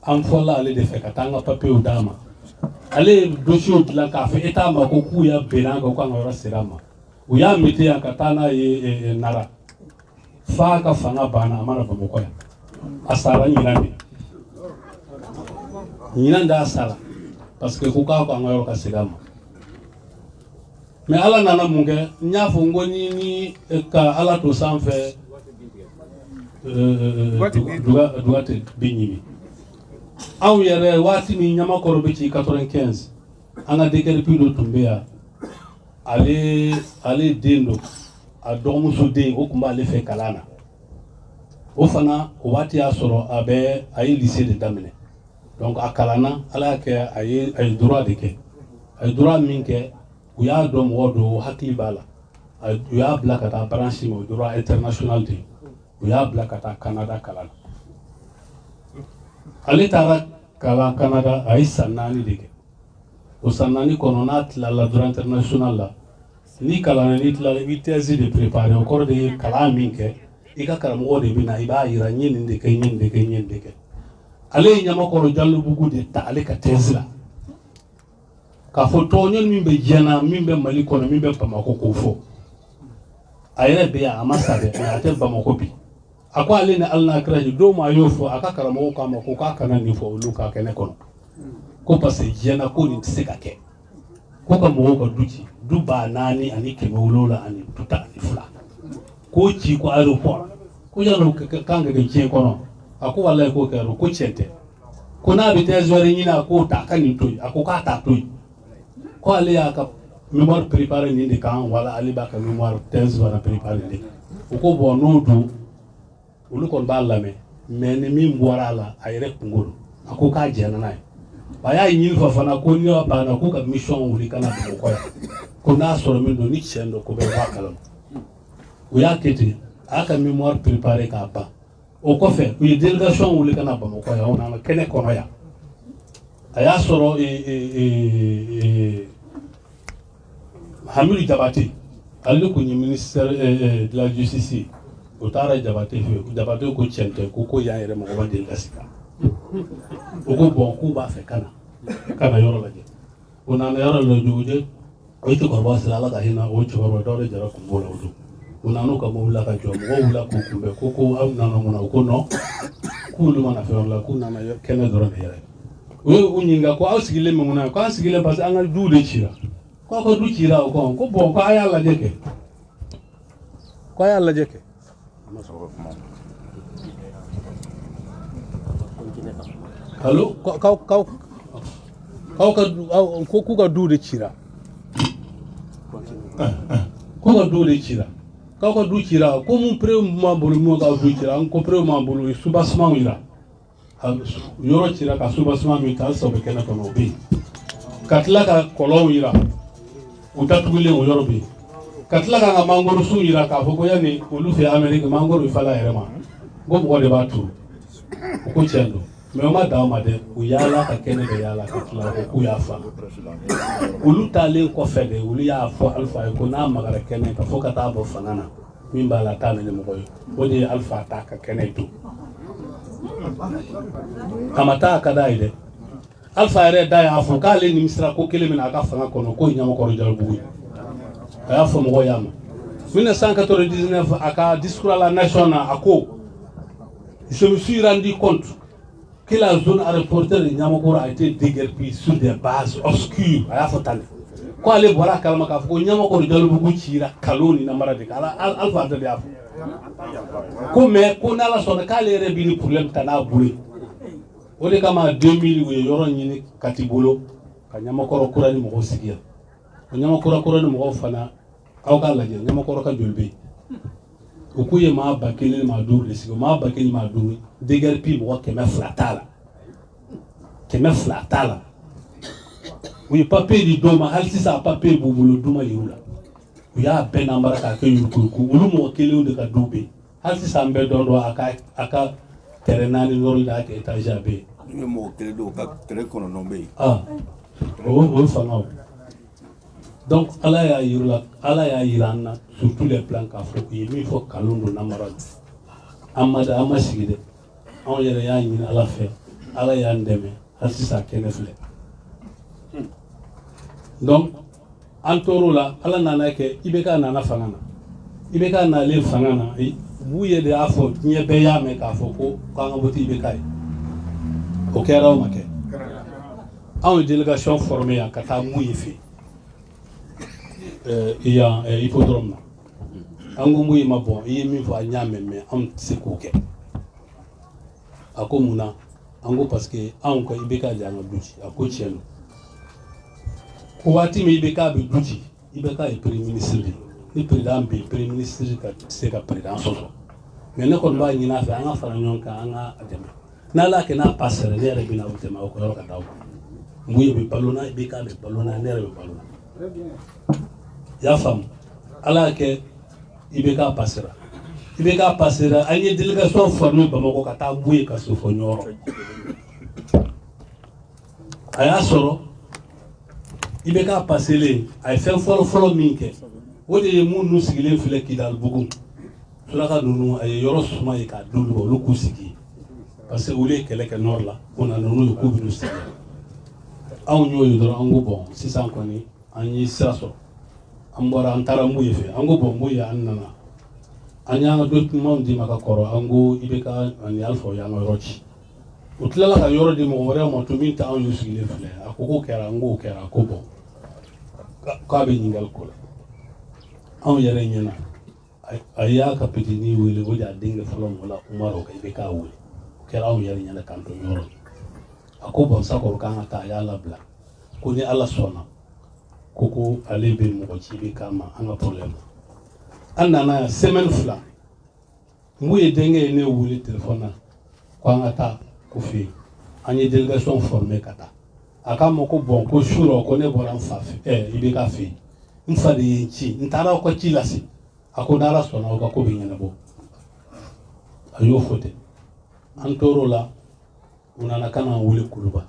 an fɔla ale de fɛ ka taa an ka papiyew d'a ma ale ye dossier dilan k'a fɔ état ma ko k'u y'a bɛn an kan k'an ka yɔrɔ sera a ma u y'a mete yan ka taa n'a ye nara f'a ka fanga banna a mana bamakɔ yan a sara ɲinan de ɲinan de a sara parce que ko k'a k'an ka yɔrɔ ka segin a ma mais ala nana mun kɛ n y'a fɔ n ko ni ka ala to sanfɛ dugate bɛ ɲimi anw yɛrɛ waati min ɲamakɔrɔ bɛ ci 95 an ka DKRP dɔ tun bɛ yan ale den don a dɔgɔmuso den o tun b'ale fɛ kalan na o fana o waati y'a sɔrɔ a ye lycée de daminɛ donc a kalanna ala y'a kɛ a ye droit de kɛ a ye droit min kɛ u y'a dɔn mɔgɔ dɔ hakili b'a la u y'a bila ka taa branche min o droit international de u y'a bila ka taa Canada kalan ale taara kalan Canada a ye san 4 de kɛ o san 4 kɔnɔ n'a tilala droit international la ni kalanna n'i tilala i bɛ thèse de préparer o kɔrɔ de ye kalan min kɛ i ka karamɔgɔ de bɛ na i b'a yira n ye nin de kɛ n ye nin de kɛ n ye nin de kɛ ale ye ɲamakɔrɔ Jalobugu de ta ale ka thèse la k'a fɔ tɔɲɔni min bɛ diɲɛ na min bɛ Mali kɔnɔ min bɛ Bamako k'o fɔ a yɛrɛ bɛ yan a ma sa dɛ mais a tɛ Bamako bi a ko ale ni Ala n'a kira don min a y'o fɔ a ka karamɔgɔw k'a ma ko k'a kana nin fɔ olu ka kɛnɛ kɔnɔ ko parce que diɲɛ na ko nin tɛ se ka kɛ ko ka mɔgɔw ka du ci du 4,000 ani 700 ani 12 k'o ci ko aéroport ko yalo kan ka kɛ diɲɛ kɔnɔ a ko wallahi k'o kɛra ko tiɲɛ tɛ ko n'a bɛ thèse wɛrɛ ɲini a k'o ta a ka nin to yen a ko k'a t'a to yen ko ale y'a ka mémoire préparé nin de kan wala ale b'a ka mémoire thèse wala préparé de o ko bon n'o don olu kɔni b'a lamɛn mais ni min bɔra a la a yɛrɛ kunkolo a ko k'a jɛna n'a ye a y'a ɲini fɔ fana ko ni banna k'u ka mission wuli kana Bamakɔ yan ko n'a sɔrɔ min don ni tiɲɛ don ko bɛ bɔ a kalama u y'a kɛ ten a y'a ka mémoire préparé k'a ban o kɔfɛ u ye délégation wuli kana Bamakɔ yan o n'an ka kɛnɛ kɔnɔ yan a y'a sɔrɔ Hamidu Jabate ale kun ye ministère de la justice o taara Jabate fɛ Jabate ko tiɲɛ tɛ ko yan yɛrɛ mɔgɔ ma deli ka sigi o ko bon k'u b'a fɛ kana yɔrɔ lajɛ o nana yɔrɔ lajɛ o cɛkɔrɔba sera Ala ka hinɛ o cɛkɔrɔba dɔ de jara kun b'o la o don o nan'u ka mobili la ka jɔ mɔgɔw wulila k'u kunbɛn ko aw nana mun na o ko non k'olu mana fɛn la k'u nana kɛnɛ dɔrɔn de yɛrɛ u ye u ɲininka ko aw sigilen bɛ mun na ko an sigilen parce que an ka du de cira ko aw ka du cira o ko bon ko a y'a lajɛ kɛ ko a y'a lajɛ kɛ allo k'u ka du de cira k'u ka du de cira k'aw ka du cira ko mun preuve m'an bolo mun ka du cira an ko preuve m'an bolo soubassement yira yɔrɔ cira ka soubassement min ta halisa o bɛ kɛnɛ kɔnɔ o bɛ yen ka tila ka kɔlɔnw yira u datugulen o yɔrɔ bɛ yen ka tila k'an ka mangoro sun yira k'a fɔ ko yanni olu fɛ Amérique mangoro bɛ falen a yɛrɛ ma ko mɔgɔ de b'a turu o ko tiɲɛ don mais o ma dan o ma dɛ u yaala ka kɛnɛ bɛ yaala ka tila ko k'u y'a fa olu taalen kɔfɛ de olu y'a fɔ Alpha ye ko n'a magara kɛnɛ ka fɔ ka taa bɔ fanga na min b'a la a t'a minɛ mɔgɔ ye o de ye Alpha ta ka kɛnɛ to a ma taa a ka d'a ye dɛ Alpha yɛrɛ da y'a fɔ k'ale nimisira ko kelen min na a ka fanga kɔnɔ k'o ye Ɲamakɔrɔ Jalobugu ye a y'a fɔ mɔgɔw y'a ma 1999 a ka discours à la nation na a ko je me suis rendu compte que la zone aéroportuaire de Ɲamakɔrɔ a été déguerpie sur des bases obscures a y'a fɔ tan de ko ale bɔra a kalama k'a fɔ ko Ɲamakɔrɔ Jalobugu cira kalon ni namara de kan Alpha de y'a fɔ ko mais ko n'Ala sɔnna k'ale yɛrɛ bɛ ni problème ta n'a bolo ye o de kama 2000 u ye yɔrɔ ɲini Kati bolo ka Ɲamakɔrɔ kura ni mɔgɔw sigi yan o Ɲamakɔrɔ kura ni mɔgɔw fana aw k'a lajɛ Ɲamakɔrɔ ka joli bɛ yen u k'u ye maa 1000 maa 5 de sigi o maa 1000 maa 5 DKRP mɔgɔ 200 t'a la 200 t'a la u ye papier di dɔw ma hali sisan papier b'u bolo du ma yir'u la u y'a bɛɛ namara k'a kɛ yurukuruku olu mɔgɔ kelenw de ka du bɛ yen hali sisan an bɛ dɔn a ka terrain 4 yɔrɔ de y'a kɛ étage a bɛ yen Ni mo kele do ka kele kono no be. Ah. O fanga. Donc ala y'a yira an na sur tous les plans k'a fɔ u ye min fɔ kalon don namara an ma sigi dɛ anw yɛrɛ y'a ɲini ala fɛ ala y'an dɛmɛ hali sisan kɛnɛ filɛ donc an tor'o la ala nana kɛ IBK nana fanga na IBK nalen fanga na b'u ye de y'a fɔ diɲɛ bɛɛ y'a mɛn k'a fɔ ko k'an ka voter IBK ye o kɛra o ma kɛ anw ye délégation formée yan ka taa mun ye fɛ hippodrome na an ko mun ma bɔn i ye min fɔ a ɲ'a mɛn mɛ anw tɛ se k'o kɛ a ko mun na an ko parce que anw ka IBK de y'an ka du ci a ko tiɲɛ don ko waati min IBK bɛ du ci IBK ye premier ministre de ye ni président bɛ yen premier ministre ka se ka président sɔsɔ mais ne kɔni b'a ɲini a fɛ an ka fara ɲɔgɔn kan an ka dɛmɛ n'ala kɛ n'a passer ne yɛrɛ bɛ na o dɛmɛ o yɔrɔ ka d'aw mun ye bɛ balo na IBK bɛ balo na ne yɛrɛ bɛ balo na y'a faamu ala y'a kɛ IBK passera an ye délégation formée Bamakɔ ka taa Buye ka se fɔ Nioro a y'a sɔrɔ IBK passelen a ye fɛn fɔlɔ min kɛ o de ye minnu sigilen filɛ Kidalibugu suraka ninnu a ye yɔrɔ suma ye k'a d'olu ma olu k'u sigi parce que olu ye kɛlɛ kɛ Nord la o nana n'u ye k'u bɛ n'u sigi anw y'o ye dɔrɔn an ko bɔn sisan kɔni an ye sira sɔrɔ an bɔra an taara Mbuye fɛ an ko bɔn Mbuye an nana an y'an ka document di ma ka kɔrɔ an ko IBK ani Alpha y'an ka yɔrɔ ci o tilala ka yɔrɔ di mɔgɔ wɛrɛ ma tun min tɛ anw y'u sigilen filɛ a ko k'o kɛra an k'o kɛra a ko bɔn k'a bɛ ɲininkali ko la anw yɛrɛ ɲɛna a y'a ka petini wele o de y'a denkɛ fɔlɔ mɔgɔ la Umaru ka IBK wele o kɛra anw yɛrɛ ɲɛna k'an to yɔrɔ a ko bɔn sakɔrɔ k'an ka taa a y'a labila ko ni ala sɔnna ko ale bɛ mɔgɔ ci IBK ma an ka problème an nana yan semaine fila mun ye denkɛ ye ne wele téléphone na ko an ka taa ko fɛ yen an ye délégation formée ka taa a k'a ma ko bɔn ko surɔ ko ne bɔra n fa fɛ IBK fɛ yen n fa de ye n ci n taara aw ka ci lase a ko n'ala sɔnna aw ka ko bɛ ɲɛnabɔ a y'o fɔ ten an tor'o la u nana ka n'an wele Kuluba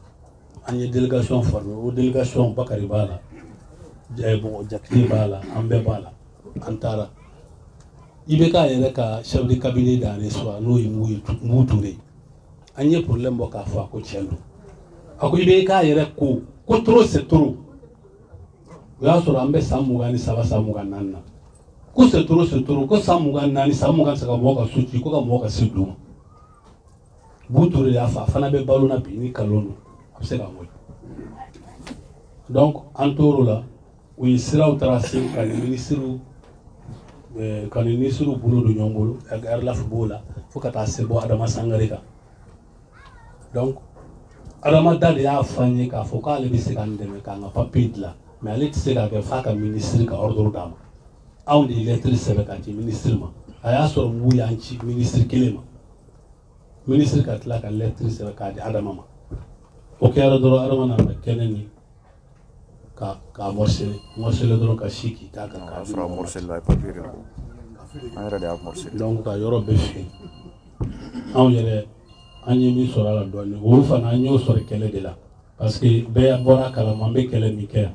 an ye délégation formée o délégation Bakari b'a la Jakite b'a la an bɛɛ b'a la an taara IBK yɛrɛ ka chef de cabinet d'année soit n'o ye Mbu Ture an ye problème bɔ k'a fɔ a ko tiɲɛ don a ko IBK yɛrɛ ko trop c'est trop o y'a sɔrɔ an bɛ san 23 san 24 na ko c'est trop ko san 24 san 20 tɛ se ka mɔgɔ ka so ci ko ka mɔgɔ ka se d'u ma Mbu Ture y'a fɔ a fana bɛ balo na bi ni kalon don a bɛ se ka wele donc an tor'o la u ye siraw tracé ka ni ministre bolo don ɲɔgɔn bolo RLF b'o la fo ka taa se bɔ Adama Sangare kan donc Adama da de y'a fɔ an ye k'a fɔ k'ale bɛ se k'an dɛmɛ k'an ka papier dilan mais ale tɛ se k'a kɛ f'a ka ministre ka ordre d'a ma anw de ye lettre sɛbɛn k'a ci ministre ma a y'a sɔrɔ Mbu y'an ci ministre kelen ma ministre ka tila ka lettre sɛbɛn k'a di Adama ma o kɛra dɔrɔn Adama nana kɛnɛ ni ka morcelé dɔrɔn ka si k'i k'a kan k'a di mɔgɔ ma donc ka yɔrɔ bɛɛ fɛ anw yɛrɛ an ye min sɔrɔ a la dɔɔnin o fana an y'o sɔrɔ kɛlɛ de la parce que bɛɛ bɔra kalama an bɛ kɛlɛ min kɛ yan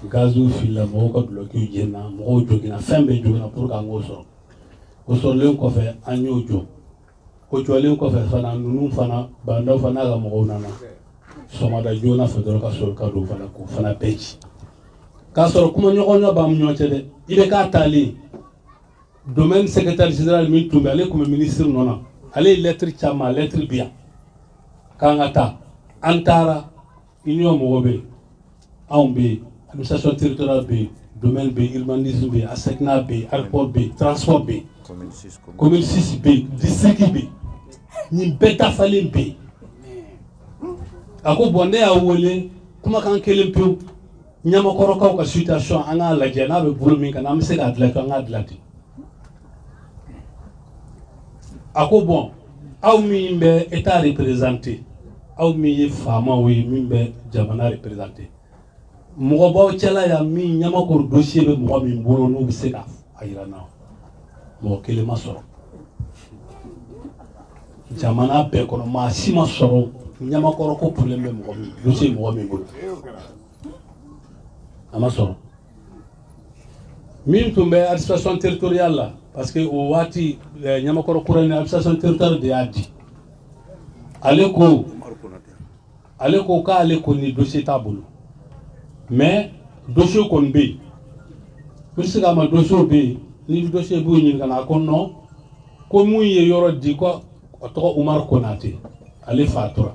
gaziw filila mɔgɔw ka dulokiw jenina mɔgɔw jogina fɛn bɛɛ jogina pour que an k'o sɔrɔ o sɔrɔlen kɔfɛ an y'o jɔ o jɔlen kɔfɛ fana ninnu fana bandaw fana ka mɔgɔw nana sɔgɔmada joona fɛ dɔrɔn ka sɔrɔ ka don fana k'o fana bɛɛ ci k'a sɔrɔ kuma ɲɔgɔnya b'an ni ɲɔgɔn cɛ dɛ IBK taalen domaine secrétaire général min tun bɛ ale tun bɛ ministre nɔ na ale ye lettre caman lettre bi yan k'an ka taa an taara union mɔgɔ bɛ yen anw bɛ yen administration territoriale bɛ yen domaine bɛ yen urbanisme bɛ yen ASECNA bɛ yen aéroport bɛ yen transport bɛ yen commune 6 bɛ yen district bɛ yen nin bɛɛ dafalen bɛ yen a ko bɔn ne y'a wele kumakan kelen pewu ɲamakɔrɔkaw ka situation an k'a lajɛ n'a bɛ bolo min kan an bɛ se k'a dilan an k'a dilan ten a ko bɔn aw min bɛ état représenté aw min ye faamaw ye min bɛ jamana représenté mɔgɔ b'aw cɛla yan min ɲamakɔrɔ dossier bɛ mɔgɔ min bolo n'u bɛ se ka a yira n na mɔgɔ kelen ma sɔrɔ jamana bɛɛ kɔnɔ maa si ma sɔrɔ ɲamakɔrɔ ko problème bɛ mɔgɔ min dossier mɔgɔ min bolo a ma sɔrɔ min tun bɛ administration territoriale la parce que o waati ɲamakɔrɔ kura ni administration territoriale de y'a di ale ko k'ale ko ni dossier t'a bolo mais dossier kɔni bɛ yen puisque a ma dossier bɛ yen ni dossier b'o ɲini ka na a ko non ko mun ye yɔrɔ di ko a tɔgɔ Umaru Konate ale fatura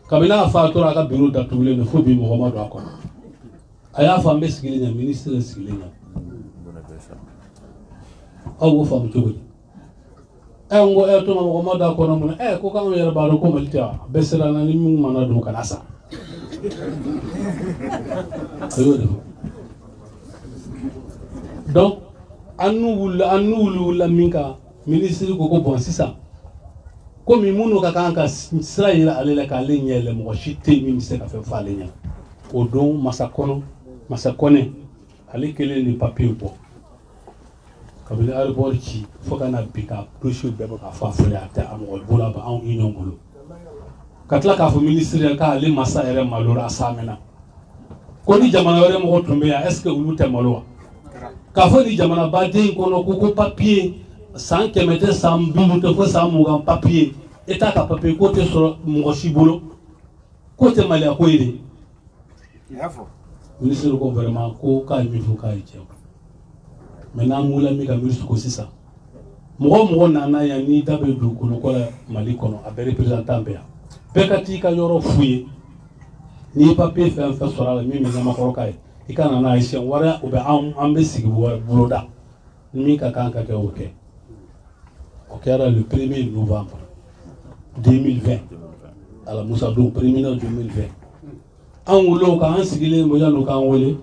kabini a fatura a ka bureau datugulen don fo bi mɔgɔ ma don a kɔnɔ a y'a fɔ an bɛ sigilen ɲɛ ministre sigilen ɲɛ aw b'o faamu cogo di n ko tuma mɔgɔ ma don a kɔnɔ mun na ko k'anw yɛrɛ b'a dɔn ko Mali tɛ wa bɛɛ siranna ni min mana don kana sa a y'o de fɔ donc an n'u wulila min kan ministre ko ko bon sisan komi minnu ka kan ka sira yira ale la k'ale ɲɛ yɛlɛ mɔgɔ si tɛ yen min bɛ se ka fɛn fɔ ale ɲɛna o don masa kɔnɛ ale kelen ni papier bɔ kabini aéroport ci fo ka na bi ka dossier bɛɛ bɛ ka fɔ a fɔlen a tɛ a mɔgɔ bolo a bɛ anw union bolo ka tila k'a fɔ ministre yɛrɛ k'ale masa yɛrɛ malora a saamɛna ko ni jamana wɛrɛ mɔgɔ tun bɛ yan est ce que olu tɛ malo wa k'a fɔ ni jamana baden kɔnɔ ko papier san 100 tɛ san 50 tɛ fo san 20 papier état ka papier ko tɛ sɔrɔ mɔgɔ si bolo ko tɛ maliya ko ye de ministre ko vraiment ko k'a ye min fɔ k'a ye tiɲɛ mais n'an wulila min ka ministre ko sisan mɔgɔ nana yan n'i da bɛ dugukolo ko la Mali kɔnɔ a bɛ représentant bɛ yan bɛɛ ka t'i ka yɔrɔ f'u ye n'i ye papier fɛn fɛn sɔrɔ a la min bɛ ɲamakɔrɔ ka ye i ka na n'a ye siɲɛ wɛrɛ o bɛ an bɛ sigi boloda min ka kan ka kɛ o kɛ o kɛra le 1er novembre 2020 ala Musa don 1er novembre 2020 an wulila kan an sigilen bɛ yanni k'an wele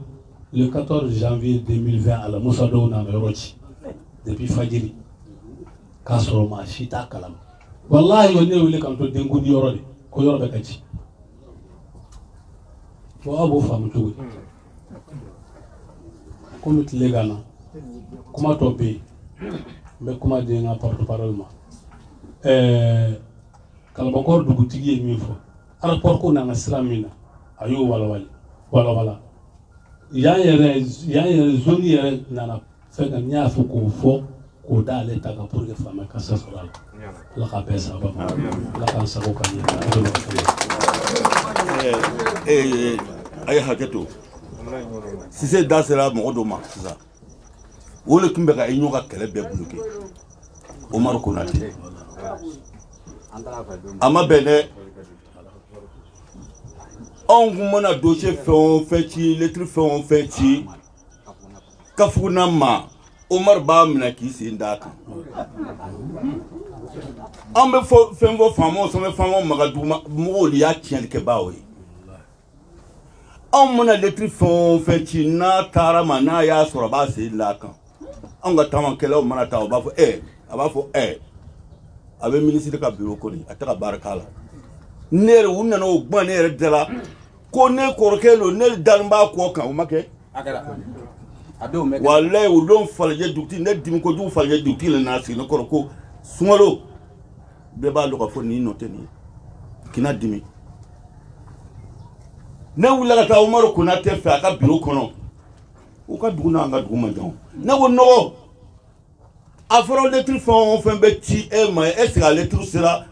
le 14 janvier 2020 ala Musa don nana yɔrɔ ci depuis fajiri k'a sɔrɔ maa si t'a kalama wallahi o ne wele k'an to denkundi yɔrɔ de ko yɔrɔ bɛ ka ci bon aw b'o faamu cogo di komi tile ka na kuma tɔ bɛ yen n bɛ kuma di n ka porte-parole ma Kalabankɔrɔ dugutigi ye min fɔ aéroport ko nana sira min na a y'o walawala yan yɛrɛ zone yɛrɛ nana fɛn kan n y'a fɔ k'o fɔ k'o da ale ta kan pour que faama ka se sɔrɔ a la ala k'a bɛɛ sababa ma ala k'an sago ka ɲɛ a ye hakɛ to Cissé da sera mɔgɔ dɔ ma sisan o de tun bɛ ka union ka kɛlɛ bɛɛ bloqué Umaru Konate a ma bɛn dɛ anw kun mana dossier fɛn o fɛn ci lettre fɛn o fɛn ci Kafuna ma Umaru b'a minɛ k'i sen d'a kan an bɛ fɛn fɔ faamaw sɔn bɛ faamaw maga duguma mɔgɔw de y'a tiɲɛlikɛbaaw ye anw mana lettre fɛn o fɛn ci n'a taara ma n'a y'a sɔrɔ a b'a sen d'a kan anw ka taamakɛlaw mana taa o b'a fɔ a b'a fɔ a bɛ ministre ka bureau kɔni a tɛ ka baara k'a la ne yɛrɛ u nana o kuma ne yɛrɛ da la ko ne kɔrɔkɛ don ne dalen b'a kɔ kan o ma kɛ walayi o don falajɛ dugutigi ne dimi kojugu falajɛ dugutigi la n'a sigi ne kɔrɔ ko Sunkalo bɛɛ b'a dɔn ka fɔ nin nɔ tɛ nin ye kina dimi ne wulila ka taa Umaru Konate fɛ a ka bureau kɔnɔ u ka dugu n'an ka dugu man jan ne ko nɔgɔ a fɔra lettre fɛn o fɛn bɛ ci e ma est ce que a lettre sera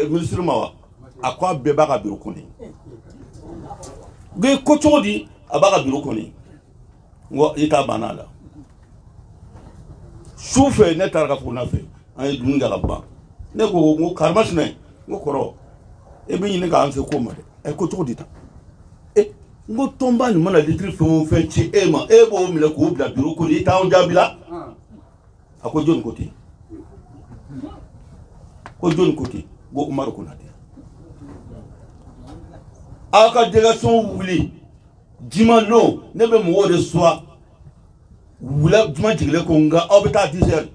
ministre ma wa a ko a bɛɛ b'a ka bureau kɔnɔ nka ko cogo di a b'a ka bureau kɔnɔ n ko i t'a banna a la su fɛ ne taara ka fuguna fɛ an ye dumuni kɛ ka ban ne ko n ko Karimasina n ko kɔrɔ e bɛ ɲini k'an se ko ma dɛ ko cogo di tan n ko tɔnba nin mana lettre fɛn o fɛn ci e ma e b'o minɛ k'o bila bureau kɔnɔ i t'anw jaabi la a ko jɔnni ko ten ko jɔnni ko ten ko Umaru Konate aw ka délégation wuli juma don ne bɛ mɔgɔw de suwa wula juma jigilen ko nka aw bɛ taa 10 heures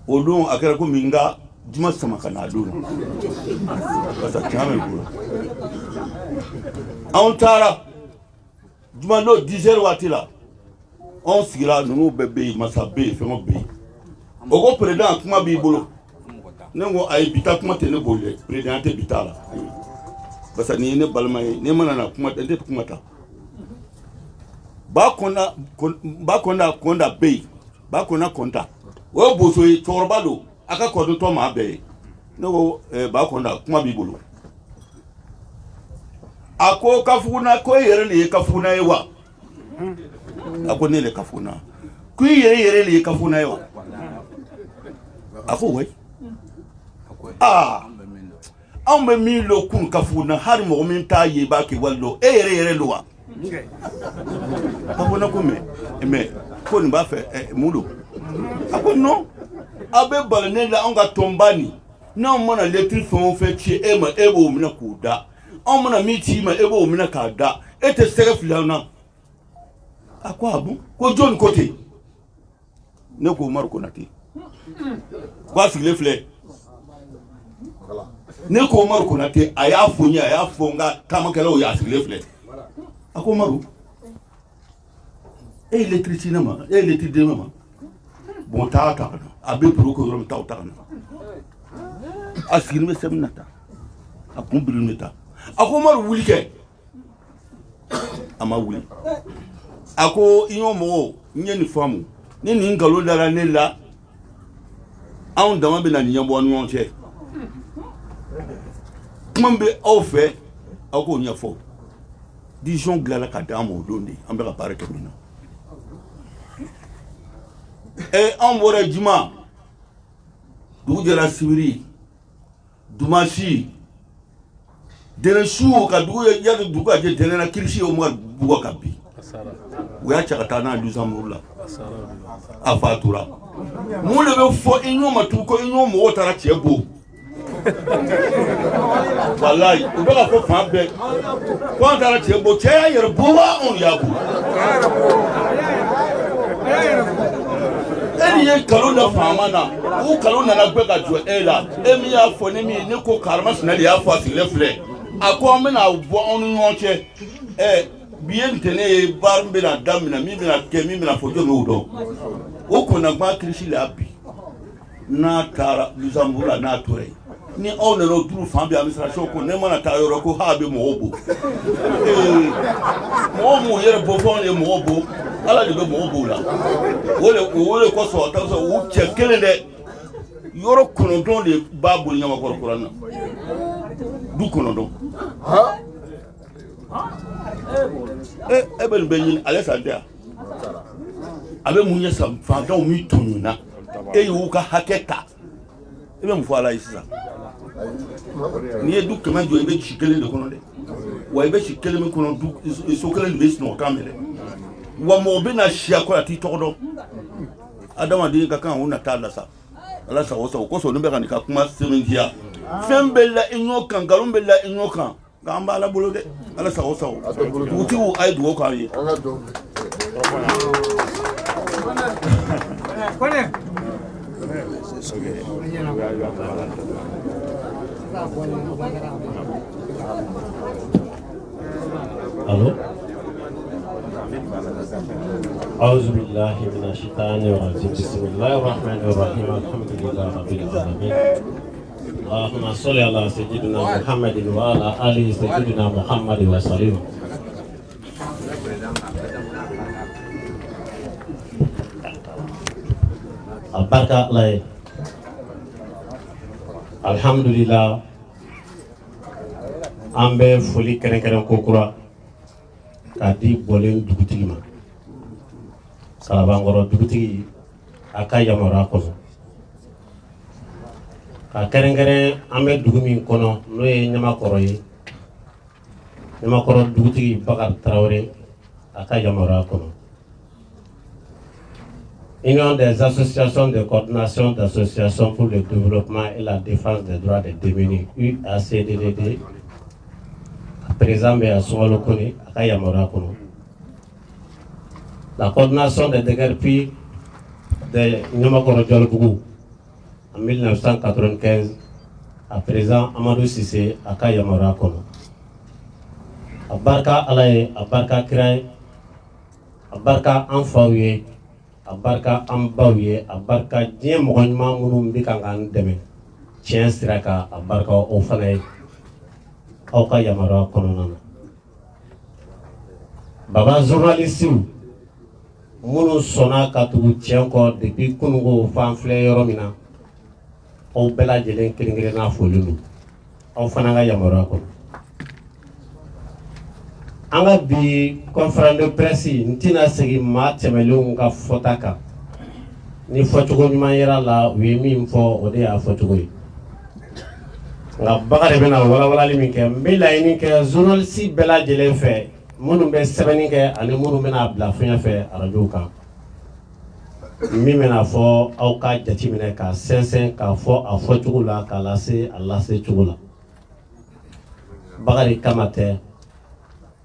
o don a kɛra komi nka juma sama ka n'a don parce que tiɲɛ bɛ bolo anw taara juma don 10 heures waati la anw sigira ninnu bɛɛ bɛ yen masa bɛ yen fɛn bɛ yen o ko président kuma b'i bolo ne ko ay bita kuma tɛ ne bolo dɛ président tɛ bita la parce que ni ne balima ye ne mana na kuma tɛ kuma ta ba konda bɛ ba kona konta o ye boso ye cɛkɔrɔba don a ka kɔdɔtɔ maa bɛɛ ye ne ko ba konda kuma b'i bolo a ko kafuguna ko e yɛrɛ de ye kafuguna ye wa a ko ne de kafuguna ko i yɛrɛ de ye kafuguna ye wa a ko oui anw bɛ min lo kun kafuguna hali mɔgɔ min t'a ye i b'a kɛ wali lo e yɛrɛ lo wa a ko ne ko mais ko nin b'a fɛ mun don a ko non a bɛ bala ne la anw ka tɔnba nin n'anw mana lettre fɛn o fɛn ci e ma e b'o minɛ k'o da anw mana min ci ma e b'o minɛ k'a da e tɛ sɛgɛ fili an na a ko a bon ko jɔnni ko ten ne ko Umaru Konate ko a sigilen filɛ ne ko Umaru Konate a y'a fɔ n ye a y'a fɔ n ka taamakɛlaw ye a sigilen filɛ a ko Umaru e ye lettre ci ne ma e ye lettre di ne ma bon taa ta ka na a bɛ bureau ko yɔrɔ min taa o ta ka na a sigilen bɛ sɛbɛnni na ta a kun birilen bɛ ta a ko Umaru wuli kɛ a ma wuli a ko i y'o mɔgɔw n ye nin faamu ni nin nkalon dara ne la anw dama bɛ na nin ɲɛbɔ ni ɲɔgɔn cɛ kuma bɛ aw fɛ aw k'o ɲɛfɔ décision dilanna ka d'an ma o don de an bɛ ka baara kɛ min na anw bɔra juma dugu jɛra sibiri dumasi dɛnɛsu ka dugu ye yali dugu ka jɛ dɛnɛ na kirisi o ma bugɔ ka bin u y'a cɛ ka taa n'a ye Luxembourg la a fatura mun de bɛ fɔ i ɲɔgɔn ma tugun ko i ɲɔgɔn mɔgɔw taara cɛ bon walayi u bɛ ka fɔ fan bɛɛ ko an taara cɛ bon cɛ y'a yɛrɛ bon wa anw y'a bon e ni ye nkalon da faama na u nkalon nana gbɛ ka jɔ e la e min y'a fɔ ne min ye ne ko Karama Sinɛ de y'a fɔ a sigilen filɛ a ko an bɛna bɔ aw ni ɲɔgɔn cɛ bi ye ntɛnɛn ye baara min bɛna daminɛ min bɛna kɛ min bɛna fɔ jɔn b'o dɔn o kɔnɔgba kirisi la bi n'a taara Luxembourg la n'a tora yen ni aw nana o duuru fan bɛɛ administration ko ne mana taa yɔrɔ ko ha bɛ mɔgɔw bon mɔgɔw m'u yɛrɛ bɔ fɔ anw ye mɔgɔw bon Ala de bɛ mɔgɔw bon la o de kosɔn ta sɔrɔ u cɛ kelen dɛ yɔrɔ 9 de b'a bolo Ɲamakɔrɔ kuran na du 9 e bɛ nin bɛ ɲini ale san tɛ yan a bɛ mun ye san fantanw min tɔɲɔna e y'u ka hakɛ ta i bɛ mun fɔ Ala ye sisan n'i ye du 100 jɔ i bɛ si kelen de kɔnɔ dɛ wa i bɛ si kelen min kɔnɔ so kelen de bɛ sunɔgɔ kan minɛ wa mɔgɔ bɛ na si a kɔ a t'i tɔgɔ dɔn adamaden ka kan o na taa la sa Ala sago sago kosɔn ne bɛ ka nin ka kuma sɛbɛntiya fɛn bɛ la i ɲɔ kan nkalon bɛ la i ɲɔ kan k'an b'a la bolo dɛ Ala sago sago dugutigiw a ye dugawu k'an ye. Allô? أعوذ بالله من الشيطان الرجيم بسم الله الرحمن الرحيم الحمد لله رب العالمين اللهم صل على سيدنا محمد وعلى آل سيدنا محمد وسلم. البركة الله الحمد لله an bɛ foli kɛrɛnkɛrɛn ko kura k'a di bɔlen dugutigi ma Kalabankɔrɔ dugutigi a ka yamaruya kɔnɔ ka kɛrɛnkɛrɛn an bɛ dugu min kɔnɔ n'o ye Ɲamakɔrɔ ye Ɲamakɔrɔ dugutigi Bakari Tarawele a ka yamaruya kɔnɔ Union des associations de coordination d'associations pour le développement et la défense des droits des démunis UACDDD président bɛ Sunkalo Kone a ka yamaruya kɔnɔ la coordination des déguerpis de Ɲamakɔrɔ Jɔlibugu en 1995 à président Amadou Cissé a ka yamaruya kɔnɔ a barika Ala ye a barika kira ye a barika an faw ye a barika an baw ye a barika diɲɛ mɔgɔ ɲuman minnu bɛ kan k'an dɛmɛ tiɲɛ sira kan a barika o fana ye aw ka yamaruya kɔnɔna na baba journaliste minnu sɔnna ka tugu tiɲɛ kɔ depuis kunungo f'an filɛ yɔrɔ min na aw bɛɛ lajɛlen kelen kelenna foli don aw fana ka yamaruya kɔnɔ an ka bi conférence de presse n tɛna segin maa tɛmɛlenw ka fɔta kan ni fɔcogo ɲuman yera la u ye min fɔ o de y'a fɔcogo ye nka Bakari bɛna walawalali min kɛ n bɛ laɲini kɛ journaliste bɛɛ lajɛlen fɛ minnu bɛ sɛbɛnni kɛ ani minnu bɛna bila fiɲɛ fɛ radio kan min bɛna fɔ aw ka jateminɛ k'a sɛnsɛn k'a fɔ a fɔcogo la k'a lase a lase cogo la Bakari kama tɛ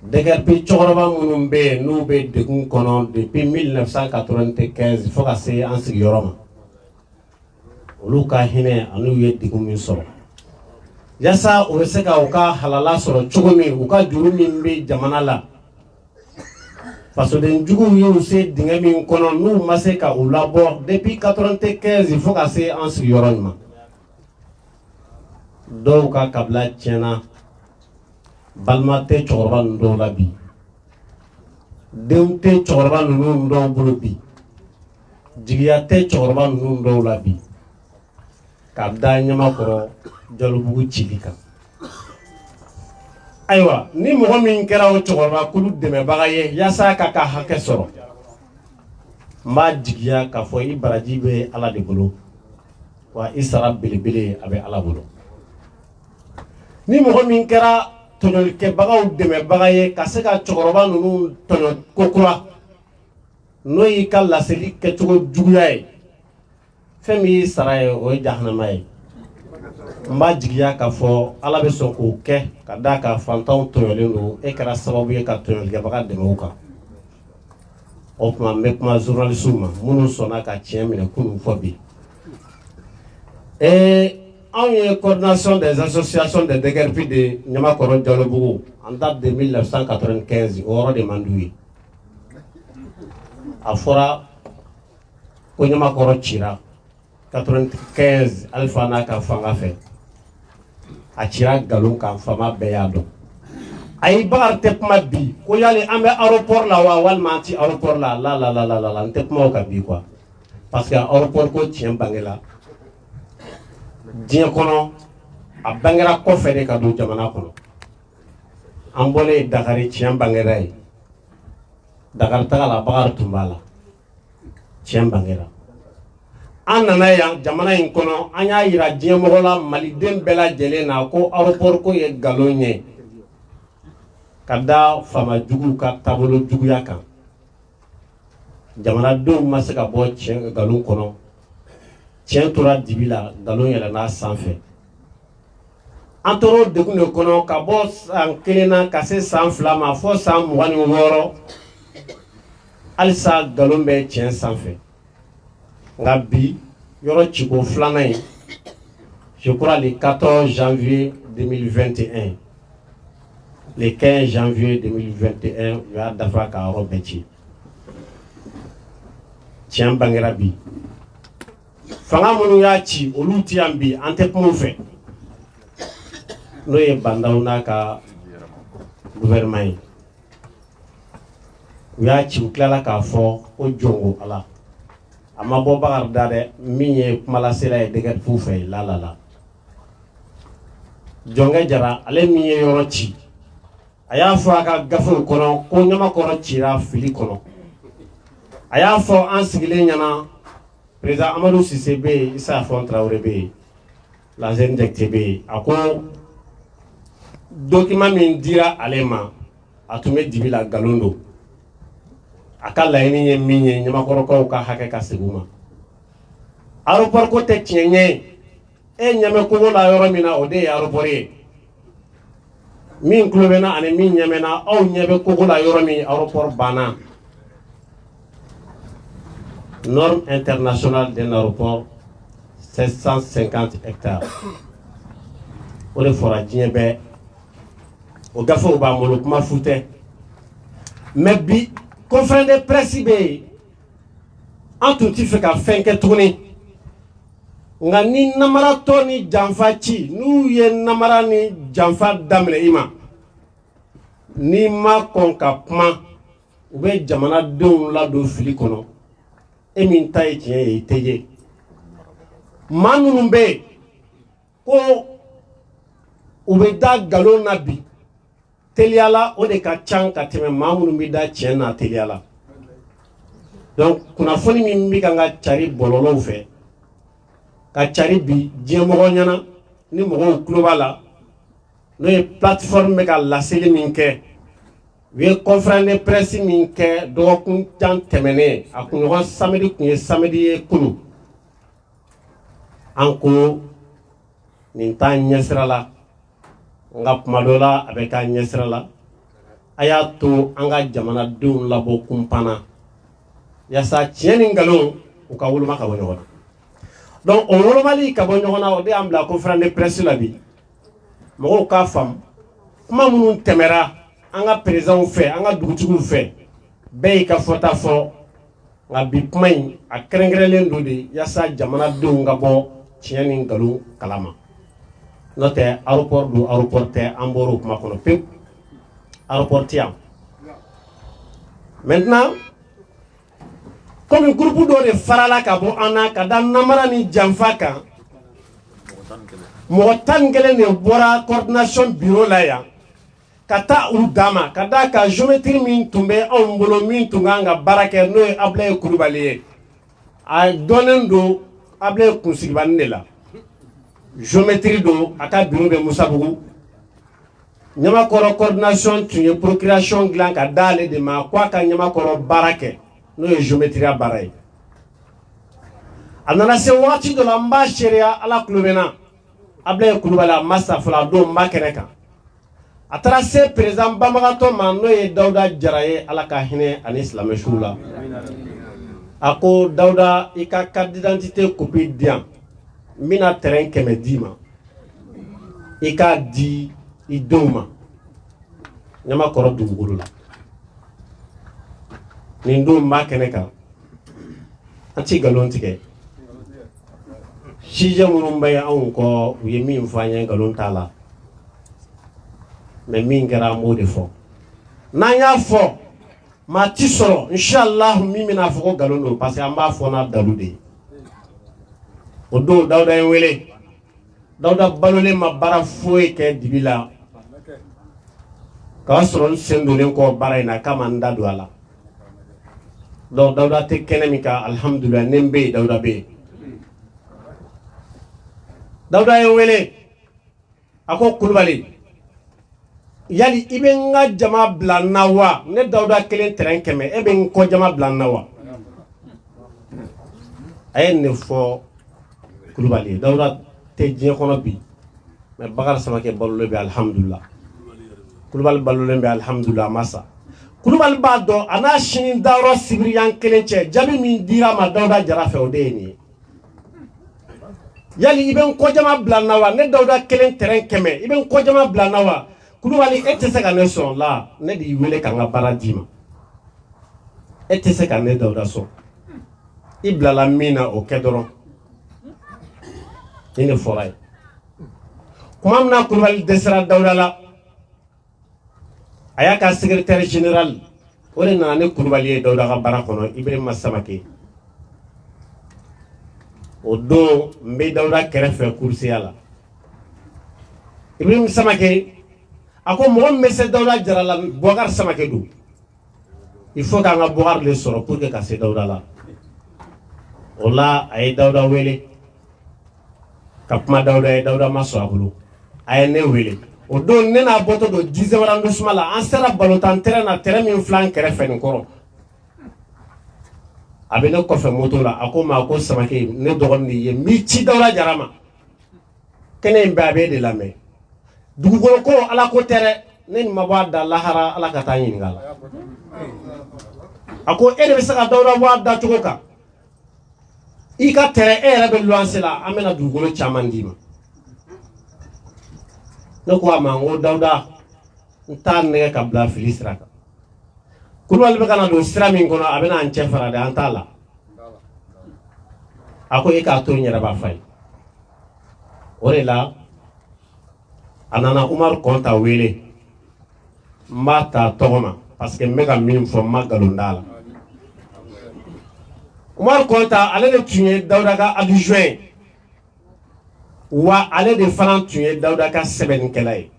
DGRP cɛkɔrɔba minnu bɛ yen n'u bɛ degun kɔnɔ depuis 1995 fo ka se an sigiyɔrɔ ma olu ka hinɛ ani u ye degun min sɔrɔ yasa u bɛ se ka u ka halala sɔrɔ cogo min u ka juru min bɛ jamana la fasoden juguw y'u se dingɛ min kɔnɔ n'u ma se ka u labɔ depuis 95 fo ka se an sigiyɔrɔ ma dɔw ka kabila tiɲɛna balima tɛ cɛkɔrɔba ninnu dɔw la bi denw tɛ cɛkɔrɔba ninnu dɔw bolo bi jigiya tɛ cɛkɔrɔba ninnu dɔw la bi ka da Ɲamakɔrɔ Jalobugu cili kan ayiwa ni mɔgɔ min kɛra o cɛkɔrɔba kulu dɛmɛbaga ye yasa ka ka hakɛ sɔrɔ n b'a jigiya k'a fɔ i baraji bɛ Ala de bolo wa i sara belebele a bɛ Ala bolo ni mɔgɔ min kɛra tɔɲɔlikɛbagaw dɛmɛbaga ye ka se ka cɛkɔrɔba ninnu tɔɲɔ kokura n'o y'i ka laseli kɛcogo juguya ye fɛn min y'i sara ye o ye jahanama ye n b'a jigiya k'a fɔ Ala bɛ sɔn k'o kɛ ka d'a kan fantanw tɔɲɔlen don e kɛra sababu ye ka tɔɲɔlikɛbaga dɛmɛ u kan o tuma n bɛ kuma journaliste ma minnu sɔnna ka tiɲɛ minɛ kunun fɔ bi anw ye coordination des associations de DGRP de Ɲamakɔrɔ Jalobugu en date de 1995 o yɔrɔ de man d'u ye a fɔra ko Ɲamakɔrɔ cira 95 Alifa n'a ka fanga fɛ a cira nkalon kan fama bɛɛ y'a dɔn ayi Bakari tɛ kuma bi ko yali an bɛ aéroport la wa walima an tɛ aéroport la la n tɛ kuma o kan bi quoi parce que aéroport ko tiɲɛ bangela diɲɛ kɔnɔ a bangera kɔfɛ de ka don jamana kɔnɔ an bɔlen Dakari tiɲɛ bangera ye Dakari taga la Bakari tun b'a la tiɲɛ bangera an nana yan jamana in kɔnɔ an y'a yira diɲɛ mɔgɔ la maliden bɛɛ lajɛlen na ko aéroport ko ye nkalon ye ka da fama juguw ka taabolo juguya kan jamanadenw ma se ka bɔ tiɲɛ nkalon kɔnɔ tiɲɛ tora dibi la nkalon yɛlɛnna sanfɛ an tora o degun de kɔnɔ ka bɔ san 1 na ka se san 2 ma fɔ san 26 halisa nkalon bɛ tiɲɛ sanfɛ nka bi yɔrɔ ciko filanan in je crois le 14 janvier 2021 le 15 janvier 2021 u y'a dafa ka yɔrɔ bɛɛ ci tiɲɛ bangera bi fanga minnu y'a ci olu ti yan bi an tɛ kuma u fɛ n'o ye bandaw n'a ka gouvernement ye u y'a ci u tilala k'a fɔ ko jɔngo Ala a ma bɔ Bakari da dɛ min ye kumalasela ye DGRP fɛ la Jɔnkɛ Jara ale min ye yɔrɔ ci a y'a fɔ a ka gafew kɔnɔ ko Ɲamakɔrɔ cira fili kɔnɔ a y'a fɔ an sigilen ɲɛna président Amadou Cissé bɛ yen Issa Fon Traoré bɛ yen Lansana Jakite bɛ yen a ko document min dira ale ma a tun bɛ dibi la nkalon don a ka laɲini ye min ye Ɲamakɔrɔkaw ka hakɛ ka segin u ma aéroport ko tɛ tiɲɛ ye e ɲɛmɛ kogo la yɔrɔ min na o de ye aéroport ye min tulo bɛ na ani min ɲɛmɛ na aw ɲɛ bɛ kogo la yɔrɔ min aéroport banna norme internationale d'un aéroport 750 hectares o de fɔra diɲɛ bɛɛ o gafew b'an bolo kuma fu tɛ mais bi conférence de presse bɛ yen an tun tɛ fɛ ka fɛn kɛ tuguni nga ni namara to ni janfa ci n'u ye namara ni janfa daminɛ i ma ni ma kɔn ka kuma u bɛ jamanadenw ladon fili kɔnɔ e min ta ye tiɲɛ ye i tɛ ye maa minnu bɛ yen ko u bɛ da nkalon na bi teliyala o de ka ca ka tɛmɛ maa minnu bɛ da tiɲɛ na teliyala donc kunnafoni min bɛ kan ka cari bɔlɔlɔw fɛ ka cari bi diɲɛmɔgɔ ɲɛna ni mɔgɔw tulo b'a la n'o ye plateforme bɛ ka laseli min kɛ u ye conférence de presse min kɛ dɔgɔkun tan tɛmɛnen a kunɲɔgɔn samedi kun ye samedi ye kunun an ko nin t'an ɲɛsira la nka kuma dɔ la a bɛ k'an ɲɛsira la a y'a to an ka jamanadenw labɔ kunpanna yaasa tiɲɛ ni nkalon u ka woloma ka bɔ ɲɔgɔn na donc o wolomali ka bɔ ɲɔgɔn na o de y'an bila conférence de presse la bi mɔgɔw k'a faamu kuma minnu tɛmɛra an ka présidentw fɛ an ka dugutigiw fɛ bɛɛ y'i ka fɔta fɔ nka bi kuma in a kɛrɛnkɛrɛnlen don de yaasa jamanadenw ka bɔ tiɲɛ ni nkalon kalama n'o tɛ aéroport don aéroport tɛ an bɔra o kuma kɔnɔ pewu aéroport tɛ yan maintenant comme groupe dɔ de farala ka bɔ an na ka da namara ni janfa kan mɔgɔ 11 de bɔra coordination bureau la yan ka taa u dama ka da ka géométrie min tun bɛ anw bolo min tun kan ka baara kɛ n'o ye Ablaye Kulubali ye a dɔnnen don Ablaye kunsigibani de la géométrie don a ka bureau bɛ Musabugu Ɲamakɔrɔ coordination tun ye procuration dilan ka d'ale de ma ko a ka Ɲamakɔrɔ baara kɛ n'o ye géométrie baara ye a nana se waati dɔ la n b'a seereya Ala tulo bɛ n na Ablaye Kulubali a ma sa fɔlɔ a don n b'a kɛnɛ kan a taara se président banbagatɔ ma n'o ye Dawuda Jara ye Ala ka hinɛ ani silamɛ suw la a ko Dawuda i ka carte d'identité copie di yan n bɛna terrain 100 d'i ma i k'a di i denw ma Ɲamakɔrɔ dugukolo la nin don n b'a kɛnɛ kan an ti nkalon tigɛ sijɛ minnu bɛ anw kɔ u ye min fɔ an ye nkalon t'a la mais min kɛra an b'o de fɔ n'an y'a fɔ maa ti sɔrɔ inshallah min bɛna fɔ ko nkalon don parce que an b'a fɔ n'a dalu de ye o don Dawuda ye n wele Dawuda balolen ma baara foyi kɛ dibi la k'a sɔrɔ n sen donnen kɔ baara in na k'a ma n da don a la donc Dawuda tɛ kɛnɛ min kan alhamdulilayi ne bɛ yen Dawuda bɛ yen Dawuda ye n wele a ko Kulubali yali i bɛ n ka jama bila n na wa ne Dawuda kelen terrain 100 e bɛ n kɔ jama bila n na wa a ye nin fɔ Kulubali Dawuda tɛ diɲɛ kɔnɔ bi mais Bakari Samakɛ balolen bɛ alhamdulillah Kulubali balolen bɛ alhamdulillah masa Kulubali b'a dɔn a n'a sini dayɔrɔ sibiriyan kelen cɛ jaabi min dira ma Dawuda Jara fɛ o de ye nin ye yali i bɛ n kɔ jama bila n na wa ne Dawuda kelen terrain 100 i bɛ n kɔ jama bila n na wa Kulubali e tɛ se ka ne sɔn la ne de y'i wele ka n ka baara d'i ma e tɛ se ka ne Dawuda sɔn i bilala min na o kɛ dɔrɔn ni ne fɔra ye kuma min na Kulubali dɛsɛra Dawuda la a y'a ka secrétaire général o de nana ne Kulubali ye Dawuda ka baara kɔnɔ Ibrahima Samake o don n bɛ Dawuda kɛrɛfɛ kurusiya la Ibrahima Samake a ko mɔgɔ min bɛ se Dawuda Jara la Bubakari Samake don il faut k'an ka Bubakari de sɔrɔ pour que ka se Dawuda la o la a ye Dawuda wele ka kuma Dawuda ye Dawuda ma sɔn a bolo a ye ne wele o don ne n'a bɔtɔ don 10e arrondissement la an sera balotan terrain na terrain min filɛ an kɛrɛfɛ nin kɔrɔ a bɛ ne kɔfɛ moto la a ko ma ko Samake ne dɔgɔnin de ye n b'i ci Dawuda Jara ma kɛnɛ in bɛɛ a b'e de lamɛn dugukolo ko Ala ko tɛ dɛ ne nin ma bɔ a da lahara Ala ka taa n ɲininka a la a ko e de bɛ se ka Dawuda bɔ a da cogo kan i ka terrain e yɛrɛ bɛ luwanse la an bɛna dugukolo caman d'i ma ne ko a ma n ko Dawuda n t'a nɛgɛ ka bila fili sira kan Kulubali bɛ ka na don sira min kɔnɔ a bɛna an cɛ fara dɛ an t'a la a ko e k'a to n yɛrɛ b'a fɔ a ye o de la a nana Umaru Konta wele n b'a ta tɔgɔ ma parce que n bɛ ka min fɔ n ma nkalon t'a la Umaru Konta ale de tun ye Dawuda ka adjoint ye wa ale de fana tun ye Dawuda ka sɛbɛnnikɛla ye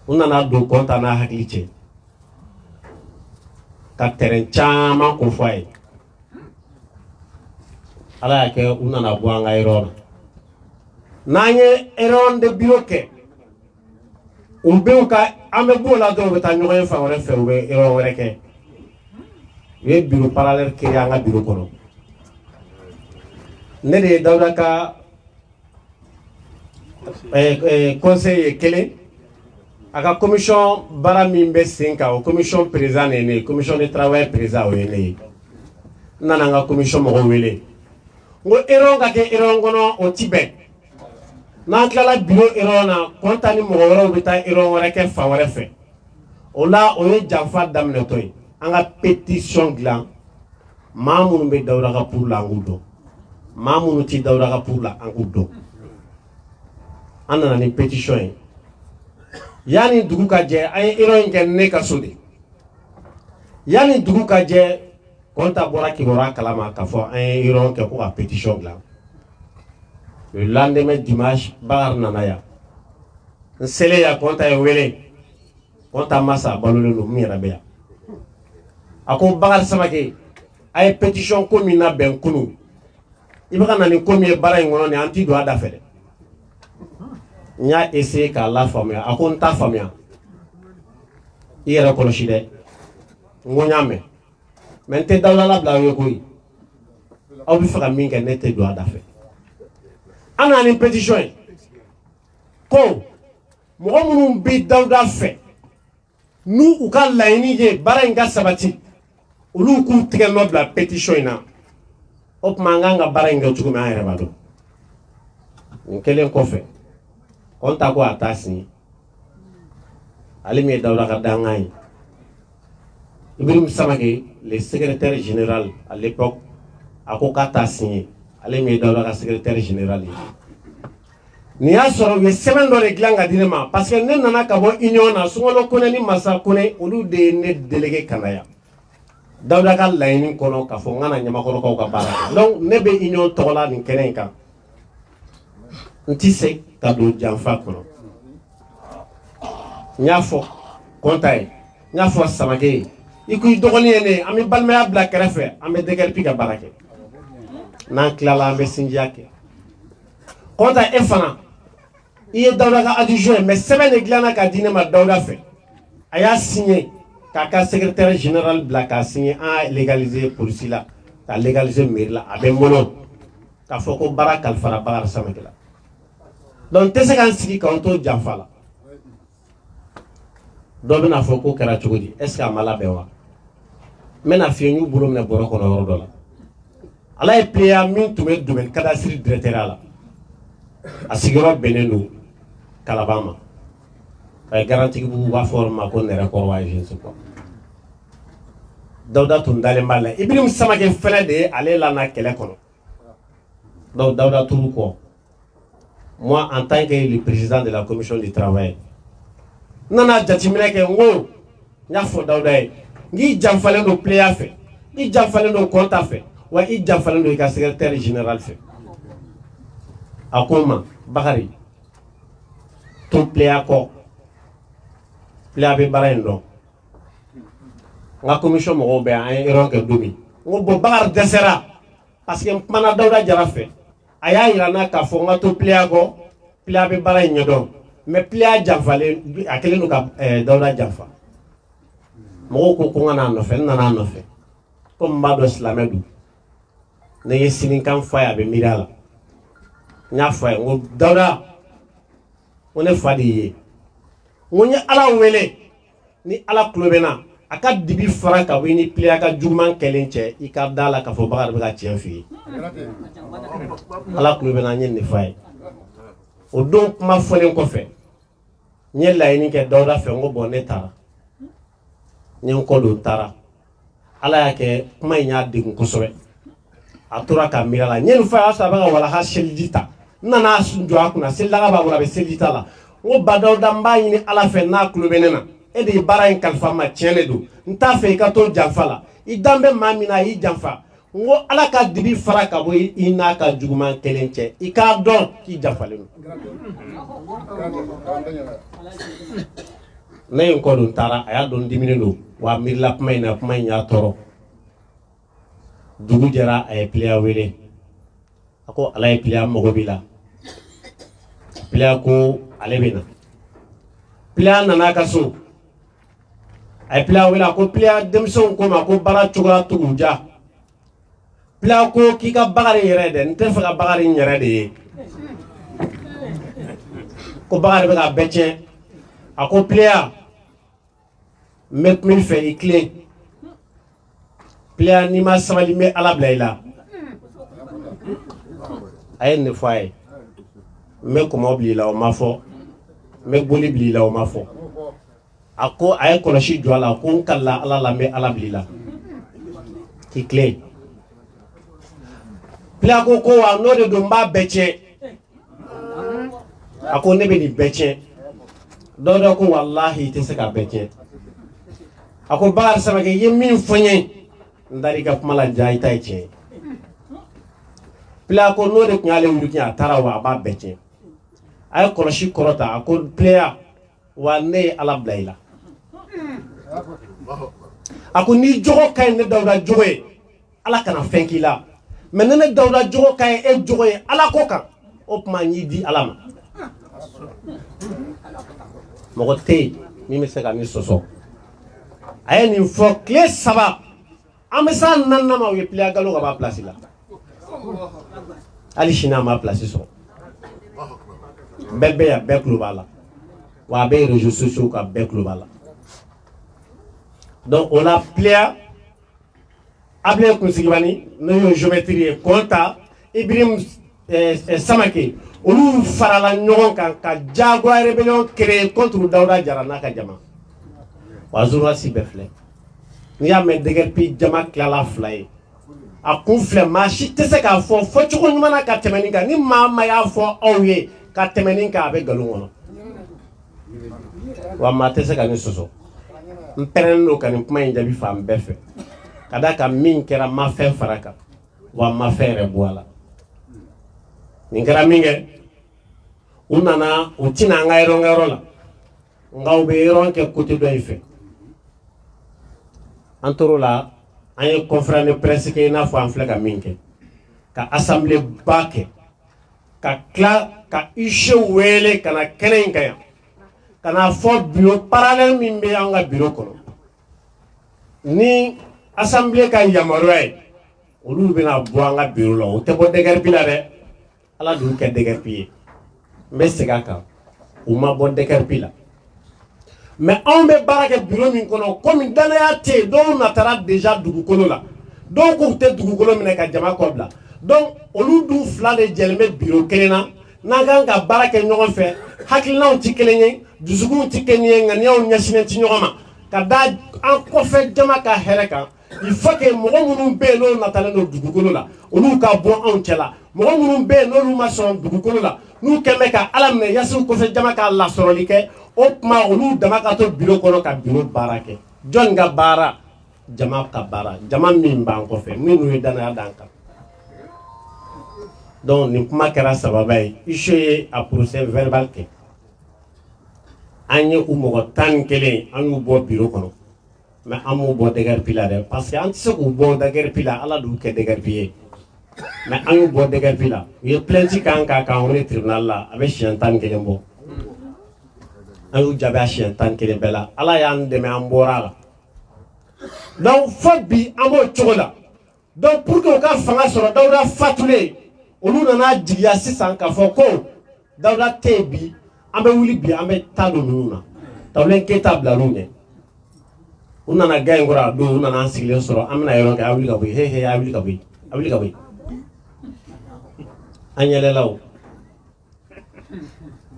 u nana don Konta n'a hakili cɛ ka terrain caman ko fɔ a ye ala y'a kɛ u nana bɔ an ka yɔrɔ la n'an ye réunion de bureau kɛ u bɛɛ ka an bɛ bɔ o la dɔrɔn u bɛ taa ɲɔgɔn ye fan wɛrɛ fɛ u bɛ réunion wɛrɛ kɛ u ye bureau parallèle créé an ka bureau kɔnɔ ne de ye Dawuda ka conseil ye kelen a ka commission baara min bɛ sen kan o commission président de ye ne ye commission de travail président o ye ne ye n nana n ka commission mɔgɔw wele n ko réunion ka kɛ réunion kɔnɔ o ti bɛn n'an tilala bureau réunion na Konta ni mɔgɔ wɛrɛw bɛ taa réunion wɛrɛ kɛ fan wɛrɛ fɛ o la o ye janfa daminɛtɔ ye an ka pétition dilan maa minnu bɛ Dawuda ka pour la an k'u dɔn maa minnu ti Dawuda ka pour la an k'u dɔn an nana ni pétition ye yanni dugu ka jɛ an ye réunion in kɛ ne ka so de yanni dugu ka jɛ Konta bɔra kibaruya kalama k'a fɔ an ye réunion kɛ ko ka pétition dilan le lendemain dimanche Bakari nana yan n selen yan Konta ye wele Konta masa balolen don min yɛrɛ bɛ yan a ko Bakari Samake a ye pétition ko min labɛn kunun i bɛ ka na ni ko min ye baara in kɔnɔ nin an ti don a da fɛ dɛ n y'a essayé k'a la faamuya a ko n t'a faamuya i yɛrɛ kɔlɔsi dɛ n ko n y'a mɛn mais n tɛ Dawuda labila aw ye koyi aw bɛ fɛ ka min kɛ ne tɛ don a da fɛ an nana ni pétition ye ko mɔgɔ minnu bɛ Dawuda fɛ n'u u ka laɲini ye baara in ka sabati olu k'u tigɛ nɔ bila pétition in na o tuma an kan ka baara in kɛ cogo min an yɛrɛ b'a dɔn nin kɛlen kɔfɛ Konta ko a t'a signé ale min ye Dawuda ka dankan ye Ibrahim Samake le secrétaire général à l'époque a ko k'a t'a signé ale min ye Dawuda ka secrétaire général ye nin y'a sɔrɔ u ye sɛbɛn dɔ de dilan ka di ne ma parce que ne nana ka bɔ union na Sunkalo Kone ni Masa Kone olu de ye ne délégué ka na yan Dawuda ka laɲini kɔnɔ k'a fɔ n kana Ɲamakɔrɔkaw ka baara kɛ donc ne bɛ union tɔgɔ la nin kɛnɛ in kan n ti se ka don janfa kɔnɔ n y'a fɔ Konta ye n y'a fɔ Samake ye i ko i dɔgɔnin ye ne an bɛ balimaya bila kɛrɛfɛ an bɛ DGRP ka baara kɛ n'an tilala an bɛ sinjiya kɛ Konta e fana i ye Dawuda ka adjoint ye mais sɛbɛn de dilanna k'a di ne ma Dawuda fɛ a y'a signé k'a ka secrétaire général bila k'a signé an y'a légaliser polisi la k'a légaliser mairie la a bɛ n bolo k'a fɔ ko baara kalifara Bakari Samake la donc n tɛ se k'an sigi k'an to janfa la dɔ bɛna fɔ ko kɛra cogo di est ce que a ma labɛn wa n bɛna f'i ye n y'u bolo minɛ bɔrɔ kɔnɔ yɔrɔ dɔ la ala ye PA min tun bɛ domaine cadastre directeur la a sigiyɔrɔ bɛnnen don Kalaban ma a ye garantigibugu b'a fɔ o ma ko Nɛrɛkɔrɔba je ne sais quoi Dawuda tun dalen b'a la Ibrahim Samake fɛnɛ de ye ale lana kɛlɛ kɔnɔ donc Dawuda turu kɔ moi en tant que le président de la commission du travail n nana jateminɛ kɛ n ko n y'a fɔ Dawuda ye n k'i janfalen don PA fɛ i janfalen don Konta fɛ wa i janfalen don i ka secrétaire général fɛ a ko n ma Bakari to PA kɔ PA bɛ baara in dɔn n ka commission mɔgɔw bɛ an ye réunion kɛ don min n ko bon Bakari dɛsɛra parce que n kumana Dawuda Jara fɛ a y'a yira n na k'a fɔ n ka to PA kɔ PA bɛ baara in ɲɛdɔn mais PA janfalen a kɛlen don ka Dawuda janfa mɔgɔw ko ko n ka n'a nɔfɛ n nana a nɔfɛ komi n b'a dɔn silamɛ don ne ye sinikan fɔ a ye a bɛ miiri a la n y'a fɔ a ye n ko Dawuda n ko ne fa de y'i ye n ko n ye Ala wele ni Ala tulo bɛ n na a ka dibi fara ka bɔ i ni PA ka juguman kɛlen cɛ i ka da la k'a fɔ Bakari bɛ ka tiɲɛ f'i ye Ala tulo bɛ n na n ye nin fɔ a ye o don kuma fɔlen kɔfɛ n ye laɲini kɛ Dawuda fɛ n ko bon ne taara n ye n kɔ don n taara Ala y'a kɛ kuma in y'a degun kosɛbɛ a tora ka mira la ɲɛni fa y'a sɔrɔ a bɛ ka walaha seliji ta n nana jɔ a kunna selidaga b'a bolo a bɛ seliji ta la n ko ba Dawuda n b'a ɲini Ala fɛ n'a tulo bɛ ne na e de ye baara in kalifa n ma tiɲɛ de don n t'a fɛ i ka to janfa la i dan bɛ maa min na a y'i janfa n ko Ala ka dibi fara ka bɔ i n'a ka juguman kelen cɛ i k'a dɔn k'i janfalen don ne ye n kɔ don taara a y'a dɔn diminen don wa a miirila kuma in na kuma in y'a tɔɔrɔ dugu jɛra a ye piliya wele a ko Ala ye piliya mago b'i la piliya ko ale bɛ na piliya nana ka so a ye piliya wele a ko piliya denmisɛnw ko ma ko baara cogoya t'u ja piliya ko k'i ka Bakari yɛrɛ dɛ n tɛ fɛ ka Bakari n yɛrɛ de ye ko Bakari bɛ ka bɛɛ tiɲɛ a ko piliya n bɛ kuma i fɛ i tilen piliya n'i ma sabali n bɛ Ala bila i la a ye nin fɔ a ye n bɛ kɔmɔ bila i la o ma fɔ n bɛ boli bila i la o ma fɔ a ko a ye kɔlɔsi jɔ a la ko n kalila Ala la n bɛ Ala bila i la k'i tilen piliya ko wa n'o de don n b'a bɛɛ tiɲɛ a ko ne bɛ nin bɛɛ tiɲɛ dɔ ko walahi i tɛ se k'a bɛɛ tiɲɛ a ko Bakari Samakɛ i ye min fɔ n ye n dar'i ka kuma la ja i ta ye tiɲɛ piliya ko n'o de tun y'ale wuli a taara wa a b'a bɛɛ tiɲɛ a ye kɔlɔsi kɔrɔta a ko piliya wa ne ye Ala bila i la a ko ni jogo ka ɲi ne Dawuda jogo ye Ala kana fɛn k'i la mais ni ne Dawuda jogo ka ɲi e jogo ye Ala ko kan o tuma n y'i di Ala ma mɔgɔ tɛ yen min bɛ se ka nin sɔsɔ a ye nin fɔ tile 3 an bɛ s'a 4nan ma o ye piliya galo ka b'a place la hali sini a ma place sɔrɔ bɛɛ bɛ yan bɛɛ tulo b'a la wa a bɛ réseaux sociaux kan bɛɛ tulo b'a la donc o la piliya Ablaye Kunsigibani n'o ye géométrie ye Kɔnta Ibrahim Samake olu farala ɲɔgɔn kan ka Jaguar rébellion créer contre Dawuda Jara n'a ka jama wa journaliste bɛɛ filɛ n'i y'a mɛn DGRP jama tilala 2 ye a kun filɛ maa si tɛ se k'a fɔ fɔcogo ɲuman na ka tɛmɛ nin kan ni maa ma y'a fɔ aw ye ka tɛmɛ nin kan a bɛ nkalon kɔnɔ wa maa tɛ se ka nin sɔsɔ n pɛrɛnnen don ka nin kuma in jaabi fan bɛɛ fɛ ka da kan min kɛra n ma fɛn fara kan wa n ma fɛn yɛrɛ bɔ a la nin kɛra min kɛ u nana u tɛna an ka yɔrɔ la nka u bɛ yɔrɔ kɛ côté dɔ in fɛ an tor'o la an ye conférence de presse kɛ i n'a fɔ an filɛ ka min kɛ ka assemblée ba kɛ ka tila ka UG wele ka na kɛnɛ in kan yan ka na fɔ bureau parallèle min bɛ an ka bureau kɔnɔ ni assemblée ka yamaruya ye olu bɛna bɔ an ka bureau la o tɛ bɔ DGRP la dɛ Ala de y'u kɛ DGRP ye n bɛ segin a kan u ma bɔ DGRP la mais anw bɛ baara kɛ bureau min kɔnɔ komi danaya tɛ yen dɔw natara déjà dugukolo la dɔw k'u tɛ dugukolo minɛ ka jama kɔ bila donc olu dun 2 de jɛlen bɛ bureau kelen na n'an kan ka baara kɛ ɲɔgɔn fɛ hakilinaw tɛ kelen ye dusukunw tɛ kelen ye ŋaniyaw ɲɛsinnen tɛ ɲɔgɔn ma ka da an kɔfɛ jama ka hɛrɛ kan il faut que mɔgɔ minnu bɛ yen n'olu natalen don dugukolo la olu ka bɔ anw cɛ la mɔgɔ minnu bɛ yen n'olu ma sɔn dugukolo la n'u kɛn bɛ ka Ala minɛ yaasi kɔfɛ jama ka lasɔrɔli kɛ o tuma olu dama ka to bureau kɔnɔ ka bureau baara kɛ jɔn ka baara jama ka baara jama min b'an kɔfɛ minnu ye danaya d'an kan donc nin kuma kɛra sababa ye UG ye a procès verbal kɛ an ye u mɔgɔ 11 an y'u bɔ bureau kɔnɔ mais an m'u bɔ DGRP la dɛ parce que an tɛ se k'u bɔ DGRP la Ala de y'u kɛ DGRP ye mais an y'u bɔ DGRP la u ye plainte k'an kan k'an wele tribunal la a bɛ siɲɛ 11 bɔ an y'u jaabi a siɲɛ 11 bɛɛ la Ala y'an dɛmɛ an bɔra a la donc fo bi an b'o cogo la donc pour que u ka fanga sɔrɔ Dawuda fatulen olu nana jigiya sisan k'a fɔ ko Dawuda tɛ yen bi an bɛ wuli bi an bɛ taa don ninnu na Tawulen Keyita bilal'u ɲɛ u nana ga in kɔrɔ a don u nana an sigilen sɔrɔ an bɛna yɔrɔ kɛ a wuli ka bɔ yen he a wuli ka bɔ yen a wuli ka bɔ yen an yɛlɛla o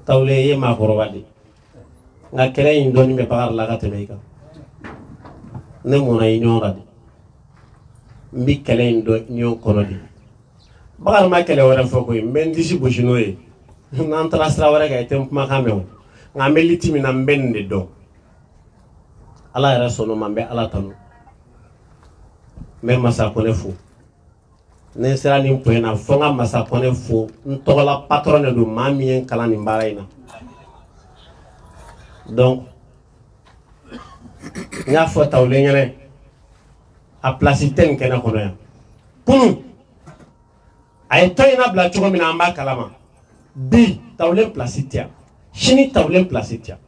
Tawulen ye maakɔrɔba de nka kɛlɛ in dɔɔnin bɛ Bakari la ka tɛmɛ i kan ne mɔna i ɲɔgɔn kan de n bɛ kɛlɛ in dɔn ɲɔgɔn kɔnɔ de bakar ma kele wara fo ko men disi bojino e nan tra sra wara ga tem kuma kameo nga meliti mi na mbende do ala yɛrɛ sɔnna ma n bɛ ala tanu n bɛ masa kɔnɛ fo ni n sera nin point na fo n ka masa kɔnɛ fo n tɔgɔla patron de don maa min ye n kalan nin baara in na donc n y'a fɔ tawulen ɲɛnɛ a place tɛ nin kɛnɛ kɔnɔ yan kunun a ye tɔn in labila cogo min na an b'a kalama bi tawulen place tɛ yan sini tawulen place tɛ yan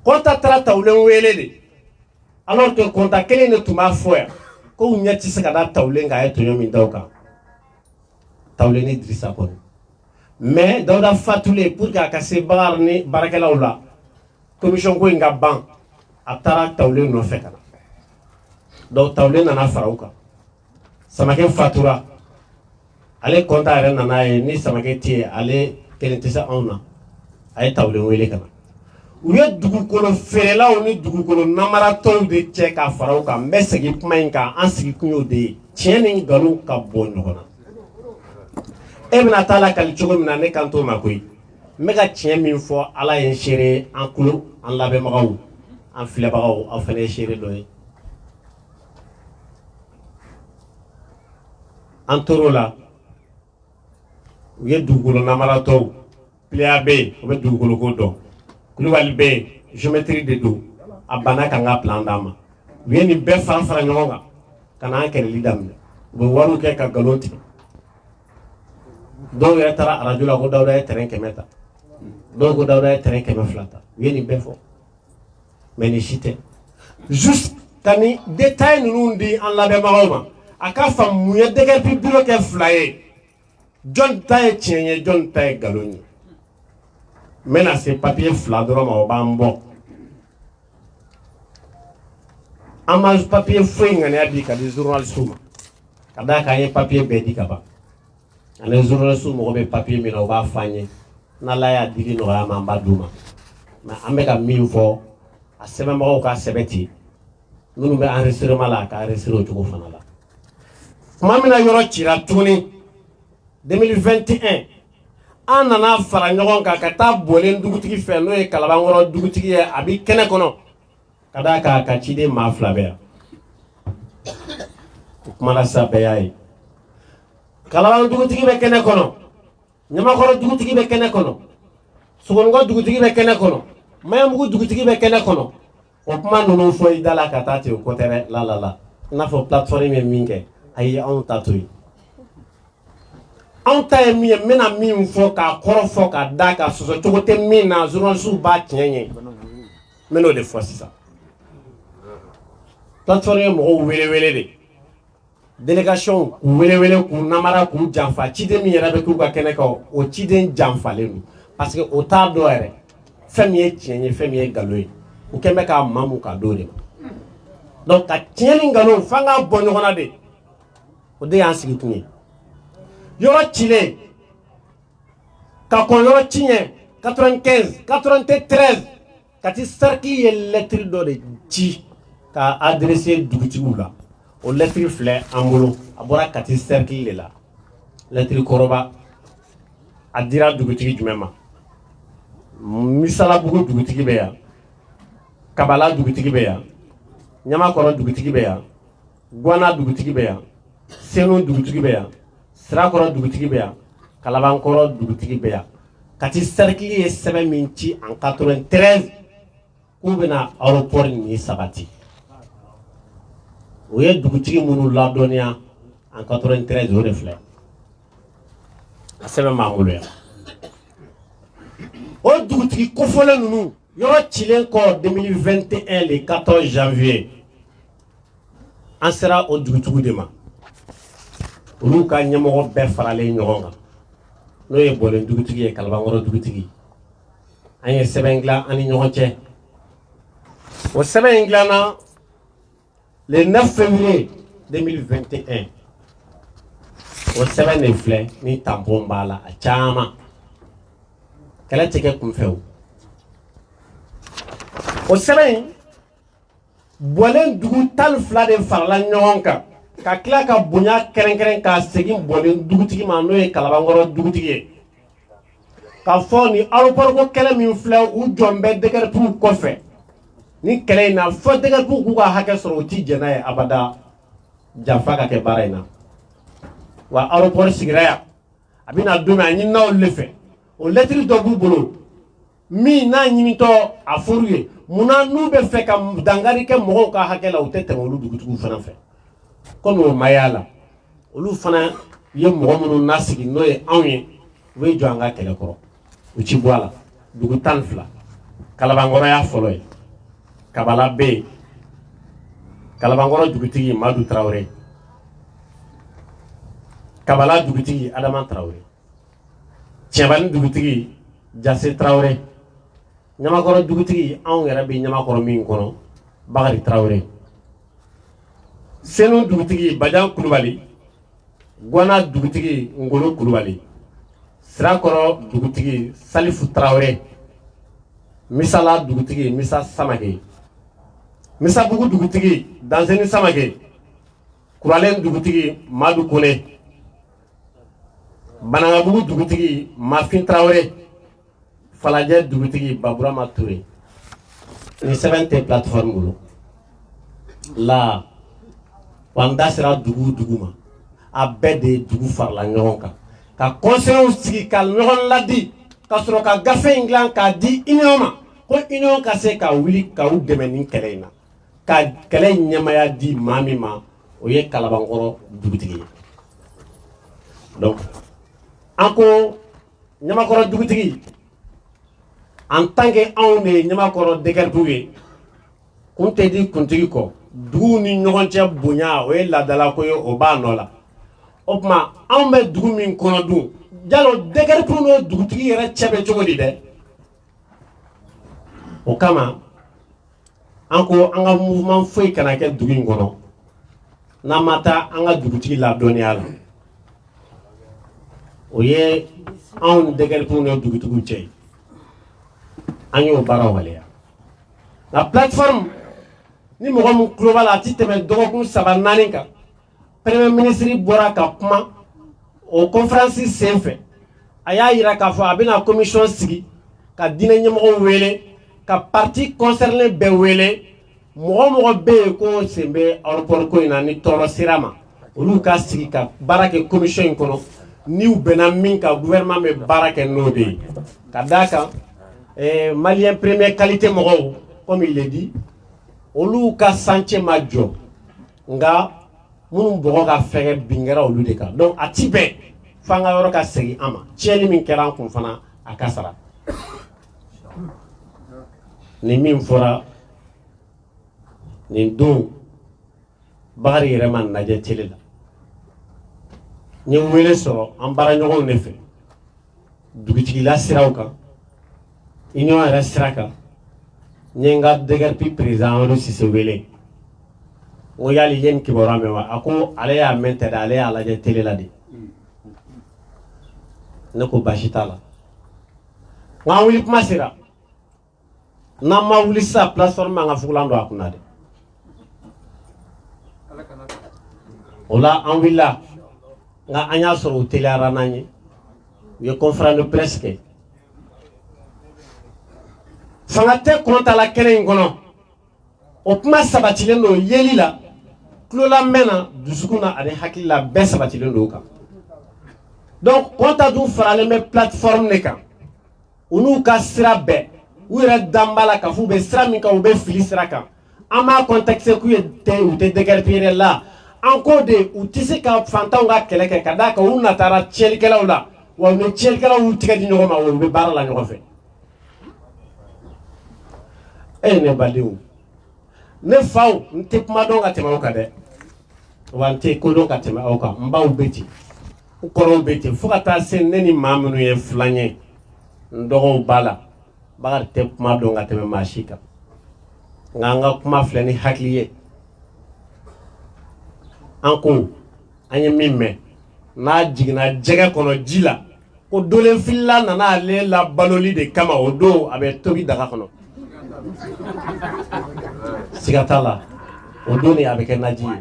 kɔnta taara tawulen wele de alors que kɔnta kelen de tun b'a fɔ yan ko u ɲɛ tɛ se ka da tawulen kan a ye tɔɲɔ min da o kan tawulen ni Dirisa kɔni mais Dawuda fatulen pour que a ka se Bakari ni baarakɛlaw la commission ko in ka ban a taara tawulen nɔfɛ ka na donc tawulen nana fara u kan Samakɛ fatura ale kɔnta yɛrɛ nana ye ni Samakɛ tɛ yen ale kelen tɛ se anw na a ye tawulen wele ka na u ye dugukolo feerelaw ni dugukolo namaratɔw de cɛ ka fara u kan n bɛ segin kuma in kan an sigi kun y'o de ye tiɲɛ ni nkalon ka bɔ ɲɔgɔn na e bɛna taa lakali cogo min na ne kan t'o ma koyi n bɛ ka tiɲɛ min fɔ ala ye n seere an tulo an lamɛnbagaw an filɛbagaw aw fana ye seere dɔ ye an tor'o la u ye dugukolo namaratɔw Pileya bɛ yen o bɛ dugukolo ko dɔn Kulubali bɛ yen géométrie de don a banna ka n ka plan d'a ma u ye nin bɛɛ fara fara ɲɔgɔn kan ka n'an kɛlɛli daminɛ u bɛ wariw kɛ ka nkalon tigɛ dɔw yɛrɛ taara arajo la ko Dawuda ye terrain 100 ta dɔw ko Dawuda ye terrain 200 ta u ye nin bɛɛ fɔ mais nin si tɛ juste ka nin détail ninnu di an lamɛnbagaw ma a ka faamu mun ye DGP bureau kɛ 2 ye jɔn ta ye tiɲɛ ye jɔn ta ye nkalon ye n bɛna se papier 2 dɔrɔn ma o b'an bɔ an ma papier foyi ŋaniya di ka di journaliste ma ka d'a kan an ye papier bɛɛ di ka ban ani journaliste mɔgɔ bɛ papier min na o b'a fɔ an ye n'Ala y'a dili nɔgɔya ma an b'a d'u ma mais an bɛ ka min fɔ a sɛbɛnbagaw ka sɛbɛn ten minnu bɛ enregistrement la a ka enregistrer o cogo fana la tuma min na yɔrɔ cira tuguni 2021 an nana fara ɲɔgɔn kan ka taa bɔlen dugutigi fɛ n'o ye Kalabankɔrɔ dugutigi ye a bɛ kɛnɛ kɔnɔ ka d'a kan a ka ciden maa 2 bɛ yan o kumana sisan bɛɛ y'a ye Kalaban dugutigi bɛ kɛnɛ kɔnɔ Ɲamakɔrɔ dugutigi bɛ kɛnɛ kɔnɔ Sogonikɔ dugutigi bɛ kɛnɛ kɔnɔ Maɲanbugu dugutigi bɛ kɛnɛ kɔnɔ o kuma ninnu fɔ i da la ka taa ten o ko tɛ dɛ la i n'a fɔ plateforme ye min kɛ ayi anw ta to yen anw ta ye min ye n bɛna min fɔ k'a kɔrɔ fɔ k'a da ka sɔsɔ cogo tɛ min na journalistes b'a tiɲɛ ye n bɛn'o de fɔ sisan plateforme ye mɔgɔw wele de délégation k'u wele k'u namara k'u janfa ciden min yɛrɛ bɛ k'u ka kɛnɛ kan o ciden janfalen don parce que o t'a dɔn yɛrɛ fɛn min ye tiɲɛ ye fɛn min ye nkalon ye u kɛn bɛ k'a mamu k'a d'o de ma donc ka tiɲɛ ni nkalon f'an k'a bɔ ɲɔgɔn na de o de y'an sigi kun ye yɔrɔ cilen ka kɔn yɔrɔ ci ɲɛ 95 93 ka ti cercle ye lettre dɔ de ci k'a adresser dugutigiw la o lettre filɛ an bolo a bɔra Kati cercle de la lettre kɔrɔba a dira dugutigi jumɛn ma Misalabugu dugutigi bɛ yan Kabala dugutigi bɛ yan Ɲamakɔrɔ dugutigi bɛ yan Guana dugutigi bɛ yan Senu dugutigi bɛ yan Sirakɔrɔ dugutigi bɛ yan Kalabankɔrɔ dugutigi bɛ yan Kati cercle ye sɛbɛn min ci en 93 k'u bɛna aéroport ni sabati o ye dugutigi minnu ladɔnniya en 93 o de filɛ a sɛbɛn b'an bolo yan o dugutigi kofɔlen ninnu yɔrɔ cilen kɔ 2021 le 14 janvier an sera o dugutigiw de ma olu ka ɲɛmɔgɔ bɛɛ faralen ɲɔgɔn kan n'o ye bɔlen dugutigi ye Kalabankɔrɔ dugutigi an ye sɛbɛn dilan an ni ɲɔgɔn cɛ o sɛbɛn in dilanna le 9 février 2021 o sɛbɛn de filɛ ni tampon b'a la a caman kɛlɛ tɛ kɛ kunfɛ o sɛbɛn in bɔlen dugu 12 de farala ɲɔgɔn kan ka tila ka bonya kɛrɛnkɛrɛn ka segin bɔlen dugutigi ma n'o ye Kalabankɔrɔ dugutigi ye ka fɔ ni aéroport ko kɛlɛ min filɛ u jɔn bɛ DGRPU kɔfɛ ni kɛlɛ in na fɔ DGRPU k'u ka hakɛ sɔrɔ u ti jɛn n'a ye abada janfa ka kɛ baara in na wa aéroport sigira yan a bɛna don min a ɲinina olu de fɛ o lettre dɔ b'u bolo min n'a ɲinitɔ a fɔr'u ye munna n'u bɛ fɛ ka dankari kɛ mɔgɔw ka hakɛ la u tɛ tɛmɛ olu dugutigiw fana fɛ komi o ma y'a la olu fana ye mɔgɔ minnu nasigi n'o ye anw ye u bɛ jɔ an ka kɛlɛ kɔrɔ u ci bɔ a la dugu 12 Kalabankɔrɔ y'a fɔlɔ ye Kabala bɛ yen Kalabankɔrɔ dugutigi Madu Tarawele Kabala dugutigi Adama Tarawele Tiɲɛbani dugutigi Jase Tarawele Ɲamakɔrɔ dugutigi anw yɛrɛ bɛ Ɲamakɔrɔ min kɔnɔ Bakari Tarawele Senu dugutigi Bajan Kulubali Gwana dugutigi Ngolo Kulubali Sirakɔrɔ dugutigi Salifu Tarawele Misala dugutigi Misa Samake Misabugu dugutigi Danzeni Samake Kuralen dugutigi Madu Kone Banangabugu dugutigi Mafin Traoré Falajɛ dugutigi Baburama Touré ni sɛbɛn tɛ plateforme bolo la wanda sera dugu ma a bɛɛ de dugu farala ɲɔgɔn kan ka conseils sigi ka ɲɔgɔn ladi ka sɔrɔ ka gafe in dilan k'a di union ma ko union ka se ka wuli ka u dɛmɛ ni kɛlɛ in na ka kɛlɛ ɲɛmaya di maa min ma o ye Kalabankɔrɔ dugutigi ye donc an ko Ɲamakɔrɔ dugutigi en tant que anw de ye Ɲamakɔrɔ DGRPU ye kun tɛ di kuntigi kɔ duguw ni ɲɔgɔn cɛ bonya o ye laadala ko ye o b'a nɔ la o tuma anw bɛ dugu min kɔnɔ dun jalo DGRPU n'o dugutigi yɛrɛ cɛ bɛ cogo di dɛ o kama an ko an ka mouvement foyi kana kɛ dugu in kɔnɔ n'an ma taa an ka dugutigi ladɔnniya la o ye anw ni DGRPU n'o dugutigiw cɛ ye an y'o baara waleya la plateforme ni mɔgɔ min tulo b'a la a ti tɛmɛ dɔgɔkun 3-4 kan premier ministre bɔra ka kuma o conférence senfɛ a y'a yira k'a fɔ a bɛna commission sigi ka diinɛ ɲɛmɔgɔw wele ka parti concerné bɛɛ wele mɔgɔ bɛ yen ko sen bɛ aéroport ko in na ni tɔɔrɔ sera ma olu ka sigi ka baara kɛ commission in kɔnɔ n'u bɛnna min ka gouvernement bɛ baara kɛ n'o de ye ka d'a kan malien première qualité mɔgɔw comme il le dit olu ka chantier ma jɔ nka minnu bɔgɔ ka fɛgɛ bin kɛra olu de kan donc a ti bɛn f'an ka yɔrɔ ka segin an ma tiɲɛni min kɛra an kun fana a ka sara ni min fɔra nin don Bakari yɛrɛ ma lajɛ télé la n ye wele sɔrɔ an baaraɲɔgɔnw de fɛ dugutigila siraw kan union yɛrɛ sira kan n ye n ka DGRPU président Amadu Sise wele n ko yali ye nin kibaruya mɛn wa a ko ale y'a mɛn tɛ dɛ ale y'a lajɛ télé la de ne ko baasi t'a la n k'an wuli kuma sera n'an ma wuli sisan plateforme an ka fugulan don a kunna dɛ o la an wulila nka an y'a sɔrɔ u teliyara n'an ye u ye conférence de presse kɛ fanga tɛ kɔnta la kɛnɛ in kɔnɔ o kuma sabatilen don yeli la tulola mɛn na dusukun na ani hakili la bɛɛ sabatilen don o kan donc kɔnta dun faralen bɛ plateforme de kan u n'u ka sira bɛɛ u yɛrɛ danba la k'a fɔ u bɛ sira min kan u bɛ fili sira kan an b'a contexte k'u ye u tɛ DGRPU yɛrɛ la an ko de u tɛ se ka fantanw ka kɛlɛ kɛ ka d'a kan u natara tiɲɛlikɛlaw la wa u ni tiɲɛlikɛlaw y'u tigɛ di ɲɔgɔn ma wa u bɛ baara la ɲɔgɔn fɛ ne badenw ne faw n tɛ kuma dɔn ka tɛmɛ aw kan dɛ wa n tɛ ko dɔn ka tɛmɛ aw kan n baw bɛ ten n kɔrɔw bɛ ten fo ka taa se ne ni maa minnu ye filan ye n dɔgɔw b'a la Bakari tɛ kuma dɔn ka tɛmɛ maa si kan nka an ka kuma filɛ ni hakili ye an ko an ye min mɛn n'a jiginna jɛgɛ kɔnɔ ji la ko dolen filila nana ale la baloli de kama o don a bɛ tobi daga kɔnɔ siga t'a la o don de a bɛ kɛ naji ye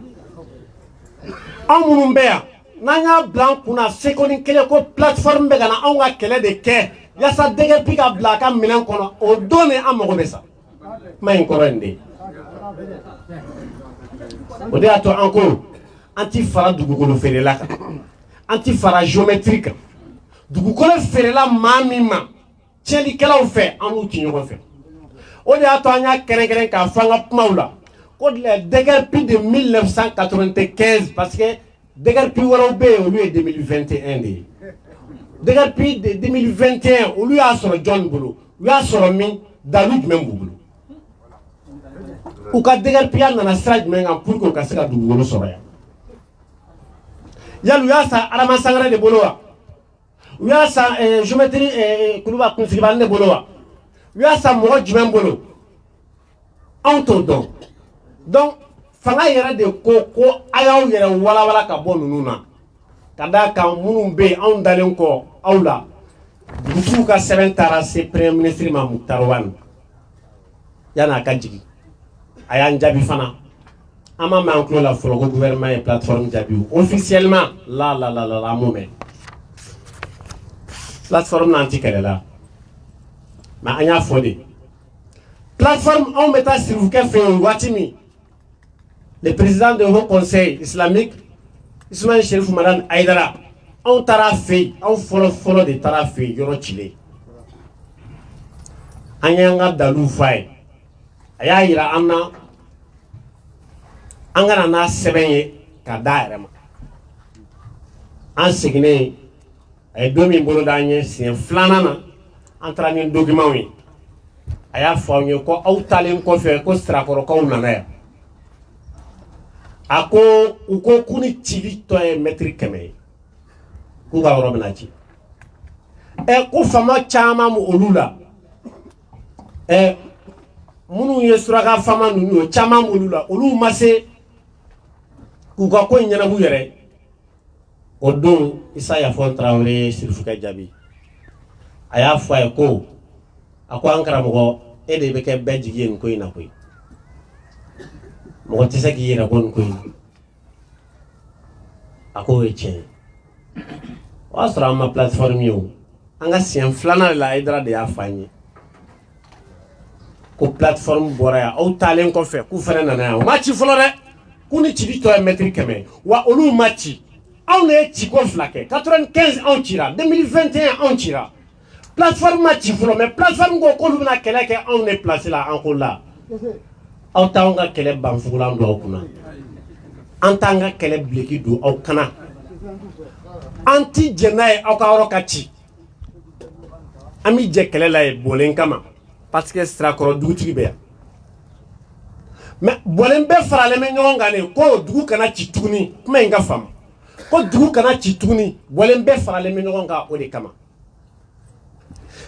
anw minnu bɛ yan n'an y'a bila an kunna seko ni kelen ko plateforme bɛ ka na anw ka kɛlɛ de kɛ yasa DGRP ka bila a ka minɛn kɔnɔ o don de an mago bɛ sa kuma in kɔrɔ nin de ye o de y'a to an ko an ti fara dugukolo feerela kan an ti fara géométrie kan dugukolo feerela maa min ma tiɲɛlikɛlaw fɛ an n'u ti ɲɔgɔn fɛ o de y'a to an y'a kɛrɛnkɛrɛn k'a fɔ an ka kumaw la ko DGRP de 1995 parce que DGRP wɛrɛw bɛ yen olu ye 2021 de ye DGRP de 2021 olu y'a sɔrɔ jɔn bolo u y'a sɔrɔ min dalu jumɛn b'u bolo u ka DGRP nana sira jumɛn kan pour que u ka se ka dugukolo sɔrɔ yan yali u y'a san Adama Sangare de bolo wa u y'a san géométrie Kuluba Kunsigibani de bolo wa u y'a san mɔgɔ jumɛn bolo anw t'o dɔn donc fanga yɛrɛ de ko a y'aw yɛrɛ walawala ka bɔ ninnu na ka d'a kan minnu bɛ yen anw dalen kɔ aw la dugutigiw ka sɛbɛn taara se premier ministre ma Muktar Wane yan'a ka jigin a y'an jaabi fana an ma mɛn an tulo la fɔlɔ ko gouvernement ye plateforme jaabi officiellement la an m'o mɛn plateforme n'an ti kɛlɛ la mais an y'a fɔ de plateforme anw bɛ taa sirifukɛ fɛ yen waati min le président du Haut Conseil islamique Ismaël Cherif Madane Aïdara anw taara fɛ yen anw fɔlɔ de taara fɛ yen yɔrɔ cilen an y'an ka dalilu f'a ye a y'a yira an na an kana n'a sɛbɛn ye ka d'a yɛrɛ ma an seginnen a ye don min bolo d'an ye siɲɛ filanan na an taara ni document ye a y'a fɔ aw ye ko aw talen kɔfɛ ko sirakɔrɔkaw nana yan a ko u ko k'u ni cili tɔ ye mètre 100 ye k'u ka yɔrɔ bɛna ci ko faama caman mu olu la minnu ye suraka faama ninnu ye caman mu olu la olu ma se k'u ka ko in ɲɛnabɔ yɛrɛ o don Isa Yafɔn Tarawele ye sirifukɛ jaabi a y'a fɔ a ye ko a ko an karamɔgɔ e de bɛ kɛ bɛɛ jigi ye nin ko in na koyi mɔgɔ tɛ se k'i yɛrɛ bɔ nin ko in na a ko o ye tiɲɛ ye o y'a sɔrɔ an ma plateforme ye o an ka siɲɛ filanan de la Aïdara de y'a fɔ an ye ko plateforme bɔra yan aw taalen kɔfɛ k'u fana nana yan o ma ci fɔlɔ dɛ k'u ni cili tɔ ye mètre 100 wa olu ma ci anw de ye ciko 2 kɛ 95 anw cira 2021 anw cira plateforme ma ci fɔlɔ mais plateforme ko k'olu bɛna kɛlɛ kɛ anw de place la an ko la aw t'anw ka kɛlɛ banfugulan don aw kunna an t'an ka kɛlɛ bileki don aw kana an ti jɛ n'a ye aw ka yɔrɔ ka ci an bɛ jɛ kɛlɛ la ye bɔlen kama parce que sirakɔrɔ dugutigi bɛ yan mais bɔlen bɛɛ faralen bɛ ɲɔgɔn kan de ko dugu kana ci tuguni kuma in ka faamu ko dugu kana ci tuguni bɔlen bɛɛ faralen bɛ ɲɔgɔn kan o de kama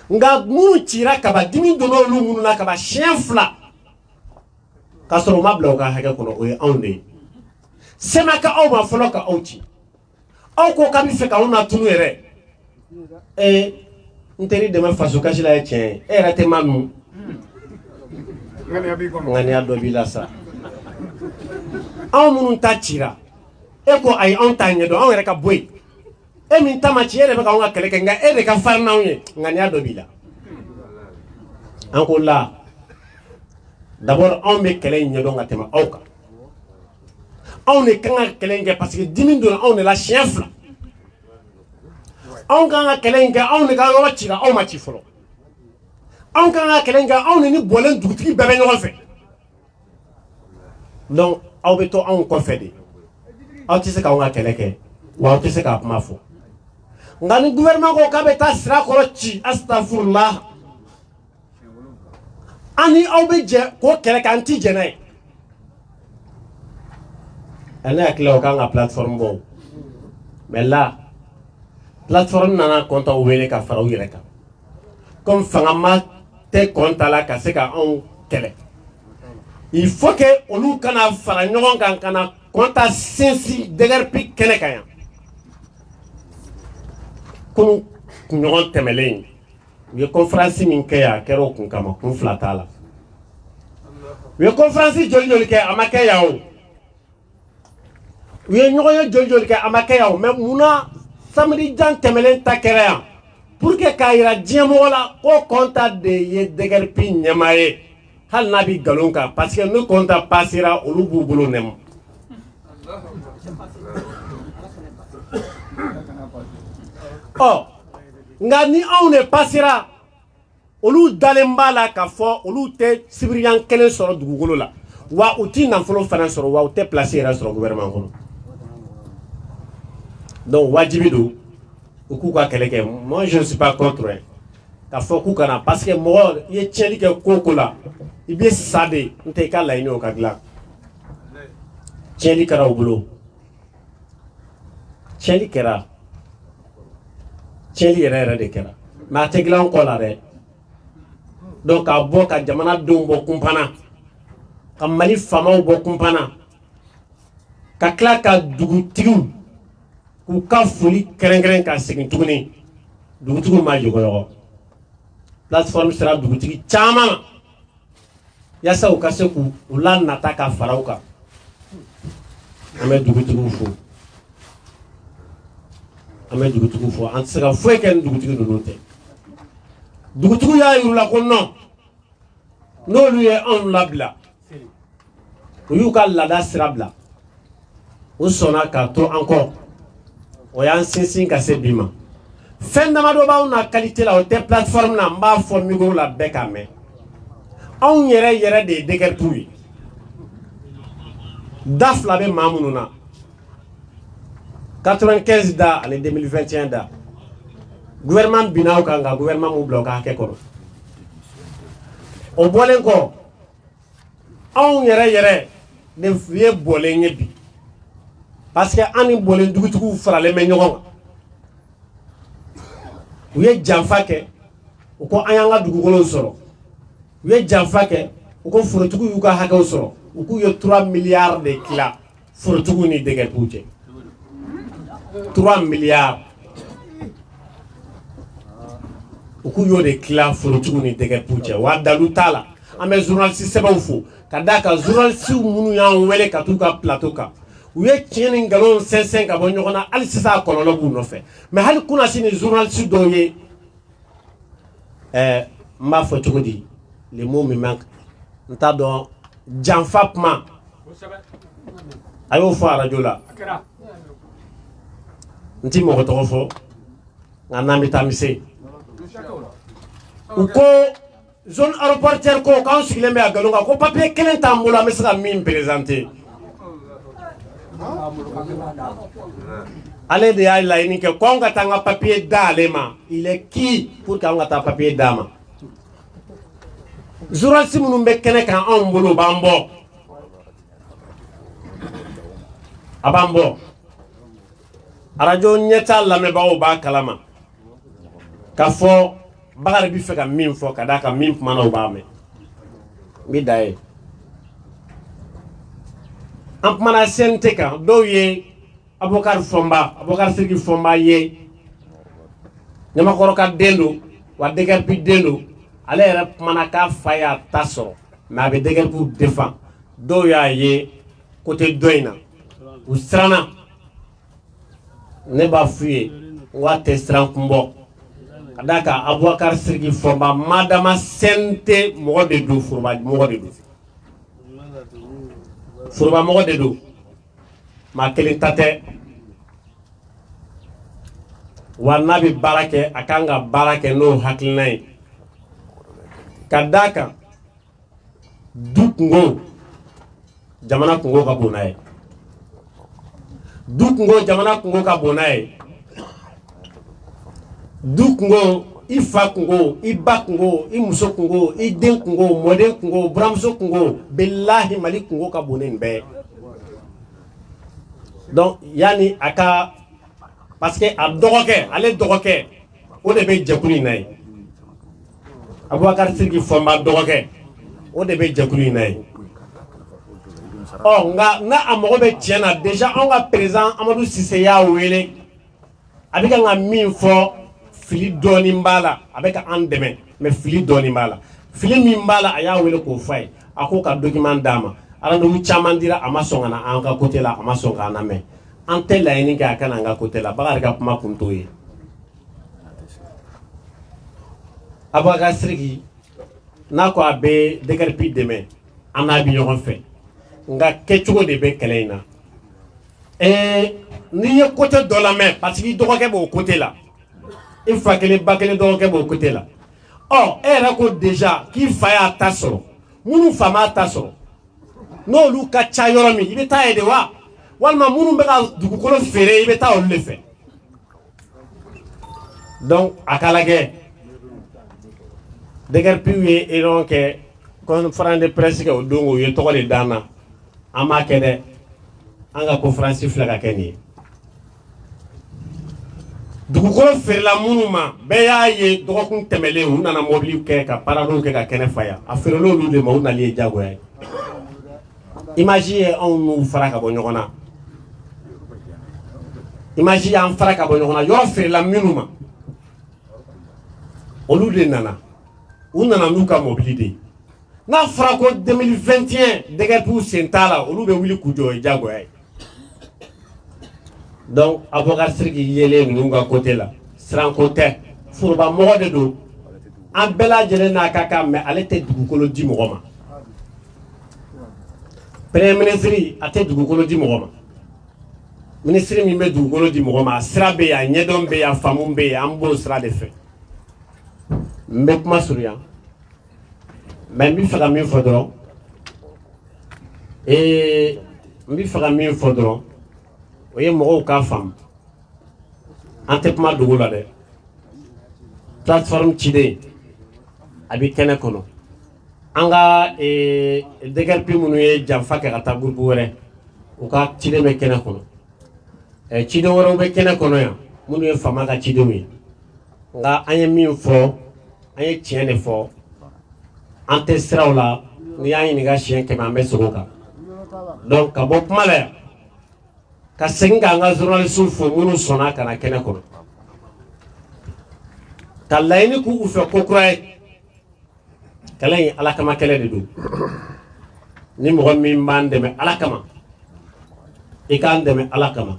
nka minnu cira kaba dimi donna olu minnu na kaba siɲɛ 2 k'a sɔrɔ u ma bila u ka hakɛ kɔnɔ o ye anw de ye se ma kɛ aw ma fɔlɔ ka aw ci aw ko k'a bɛ fɛ k'anw na tunu yɛrɛ n teri dɛmɛ faso kasi la ye tiɲɛ ye e yɛrɛ tɛ maa min ŋaniya dɔ b'i la sa anw minnu ta cira e ko ayi anw t'a ɲɛdɔn anw yɛrɛ ka bɔ yen e min ta ma ci e de bɛ k'anw ka kɛlɛ kɛ nka e de ka farin n'anw ye ŋaniya dɔ b'i la an ko la d'abord anw bɛ kɛlɛ in ɲɛdɔn ka tɛmɛ aw kan anw de kan ka kɛlɛ in kɛ parce que dimi donna anw de la siɲɛ 2 anw kan ka kɛlɛ in kɛ anw de ka yɔrɔ cira aw ma ci fɔlɔ anw kan ka kɛlɛ in kɛ anw de ni bɔlen dugutigi bɛɛ bɛ ɲɔgɔn fɛ donc aw bɛ to anw kɔfɛ de aw tɛ se k'anw ka kɛlɛ kɛ wa aw tɛ se k'a kuma fɔ nka ni gouvernement ko k'a bɛ taa sira kɔrɔ ci astafurlah an ni aw bɛ jɛ k'o kɛlɛ kɛ an ti jɛ n'a ye ne hakili la o kan ka plateforme bɔ mais là plateforme nana kɔnta o wele ka fara u yɛrɛ kan comme fanga ma tɛ kɔnta la ka se ka anw kɛlɛ il faut que olu kana fara ɲɔgɔn kan kana kɔnta sinsin DGRP kɛnɛ kan yan kun ɲɔgɔn tɛmɛlen u ye conférence min kɛ yan a kɛra o kun kama kun 2 t'a la u ye conférence joli kɛ a ma kɛ yan o u ye ɲɔgɔn ye joli joli kɛ a ma kɛ yan mais munna samedi jan tɛmɛlen ta kɛra yan pour que k'a yira diɲɛ mɔgɔ la ko Kɔnta de ye DGRP ɲɛmaa ye hali n'a bi galon kan parce que ni Kɔnta passera olu b'u bolo nɛmu nka ni anw de passera olu dalen b'a la k'a fɔ olu tɛ sibiriyan kelen sɔrɔ dugukolo la wa u ti nafolo fana sɔrɔ wa u tɛ place yɛrɛ sɔrɔ gouvernement kɔnɔ donc wajibi don u k'u ka kɛlɛ kɛ moi je ne suis pas contre k'a fɔ k'u kana parce que mɔgɔ i ye tiɲɛli kɛ ko o ko la i bɛ sa de n tɛ i ka laɲini o ka dilan tiɲɛli kɛra u bolo tiɲɛli kɛra tiɲɛli yɛrɛ yɛrɛ de kɛra mais a tɛ dilan kɔ la dɛ donc k'a bɔ ka jamanadenw bɔ kunpanna ka Mali faamaw bɔ kunpanna ka tila ka dugutigiw k'u ka foli kɛrɛnkɛrɛn ka segin tuguni dugutigiw ma yɔgɔyɔgɔ plateforme sera dugutigi caman ma yaasa u ka se k'u la nata ka fara u kan an bɛ dugutigiw fo an bɛ dugutigiw fo an tɛ se ka foyi kɛ ni dugutigi ninnu tɛ dugutigiw y'a yir'u la ko non n'olu ye anw labila u y'u ka laada sira bila u sɔnna k'a to an kɔ o y'an sinsin ka se bi ma fɛn damadɔ b'anw na qualité la o tɛ plateforme na n b'a fɔ micro la bɛɛ k'a mɛn anw yɛrɛ yɛrɛ de ye DGRP ye da fila bɛ maa minnu na 95 da ani 2021 da gouvernement bin'aw kan nka gouvernement m'u bila u ka hakɛ kɔrɔ o bɔlen kɔ anw yɛrɛ de ye bɔlen ye bi parce que an ni bɔlen dugutigiw faralen bɛ ɲɔgɔn kan u ye janfa kɛ u ko an y'an ka dugukolow sɔrɔ u ye janfa kɛ u ko forotigiw y'u ka hakɛw sɔrɔ u k'u ye 3 milliards de tila forotigiw ni DGRPw cɛ 3 milliards u k'u y'o de tila forotigiw ni DGRPw cɛ wa dalu t'a la an bɛ journaliste sɛbɛnw fo ka d'a kan journaliste minnu y'an wele ka t'u ka plateau kan u ye tiɲɛ ni nkalon sɛnsɛn ka bɔ ɲɔgɔn na hali sisan a kɔlɔlɔ b'u nɔfɛ mais hali kunasi ni journaliste dɔw ye n b'a fɔ cogo di les mots me manquent n t'a dɔn janfa kuma a y'o fɔ arajo la n ti mɔgɔ tɔgɔ fɔ nka n'an bɛ taa mise u ko zone aéroportière ko k'anw sigilen bɛ a galon kan ko papier kelen t'an bolo an bɛ se ka min présenter ale de y'a laɲini kɛ ko anw ka taa an ka papier da ale ma il est qui pour que anw ka taa papier d'a ma journaliste minnu bɛ kɛnɛ kan anw bolo b'an bɔ a b'an bɔ arajo ɲɛta lamɛnbagaw b'a kalama k'a fɔ Bakari bɛ fɛ ka min fɔ ka d'a kan min kumana o b'a mɛn n bɛ da ye an kumana CNT kan dɔw ye Abubakar Sidiki Fɔnba ye Ɲamakɔrɔ ka den don wa DGRP den don ale yɛrɛ kumana k'a fa y'a ta sɔrɔ mais a bɛ DGRP défend dɔw y'a ye côté dɔ in na u siranna ne b'a f'u ye wa tɛ siran kun bɔ ka d'a kan Abubakar Sidiki Fɔnba madama CNT mɔgɔ de don foroba mɔgɔ de don foroba mɔgɔ de don maa kelen ta tɛ wa n'a bɛ baara kɛ a kan ka baara kɛ n'o hakilina ye ka d'a kan du kungo jamana kungo ka bon n'a ye du kungo jamana kungo ka bon n'a ye du kungo i fa kungo i ba kungo i muso kungo i den kungo mɔden kungo buramuso kungo bilahi Mali kungo ka bon ni nin bɛɛ ye donc yani a ka parce que a dɔgɔkɛ ale dɔgɔkɛ o de bɛ jɛkulu in na ye Abubakar Sidiki Fɔnba dɔgɔkɛ o de bɛ jɛkulu in na ye nka n'a a mago bɛ tiɲɛ na déjà anw ka président Amadu Sise y'a wele a bɛ ka min fɔ fili dɔɔni b'a la a bɛ ka an dɛmɛ mais fili dɔɔni b'a la fili min b'a la a y'a wele k'o fɔ a ye a k'o ka document d'a ma Arandu chamandira amasongana anga côté là amasonga na me. Antel la ini ka kana anga côté là bagar ka kuma kuntoyi. Abaga srigi nako abe degarpi demain ana bi ñogon fe nga kechugo de be keleina ni ye côté de la main parce que dogo ke bo côté là il faut que les bakele dogo ke bo côté là oh era ko déjà ki faya tasoro munu fama tasoro no lu ka chayoro mi ibe ta ede wa walma munu be ka dugukolo fere ibe ta o le fe donc akalage degar piwe et donc conférence de presse que odongo ye to le dana ama kede anga conférence flaga keni dugu ko fer la munuma be ya ye do ko temele hu nana mobili ke ka parado ke ka kene faya a fer lo lu de ma na li jago ay imagine on nous fraka bo nyogona imagine en fraka bo nyogona yo fer la munuma olu de nana on a nuka mobilité na frako 2021 dégâts pour sentala olu be wili kujo e jago ay donc abogar sirgi yele nunga côté là sran côté furba mode do en bela jele na kaka mais ale te dugukolo di mogoma premier ministre ate dugukolo di mogoma ministre mi me dugukolo di mogoma srabe ya nyedombe ya famumbe ya ambo sra de fait mais kuma surya mais mi faga min fodron et mi faga min fodron oye mogo ka fam ante kuma dugu la de plateforme cide abi kene kono anga degarpi munu ye jamfa ke kata groupe wore o ka cide me kene kono cide wore be kene kono ya munu ye fama ka cide wi nga anye min fo anye tiene fo ante srawla ni ya ni ga chien ke ma mesoka donc ka bok mala ka senga nga journaliste fo munu sona kana kene kono talayni ku ufe kokray kalay ala kama kele de do ni mo mi mande me ala kama e kan de me ala kama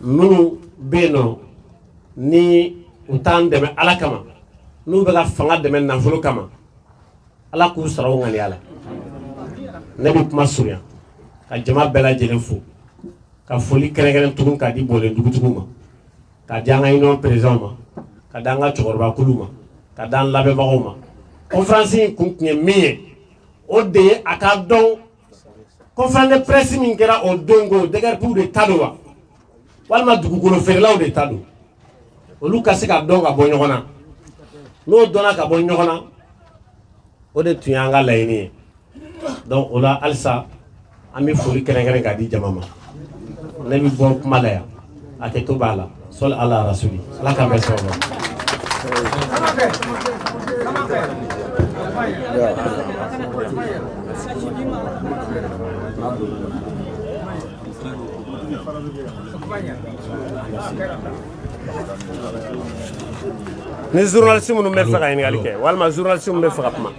munu beno ni utande me ala kama nu be ga fanga de men na fulu kama ala ku saraw ngani ala nabi kuma surya ka jama bela jelen fo ka foli kere tugun ka di bole dugutuguma ka janga ino président ma ka danga chorba kuluma ka dan labe bagoma conférence kunye miye o de aka don conférence de presse min kera o dongo degar pour de tadowa walma dugukolo ferlaw de tado o luka se ka don ka bonyogona no dona ka bonyogona o de tuyanga layni donc ola alsa ami foli kere ka di jamama nabi bo malaya ate to bala sol ala rasuli ala ka beso ni journaliste mu me faga ni alike walma journaliste mu me faga kuma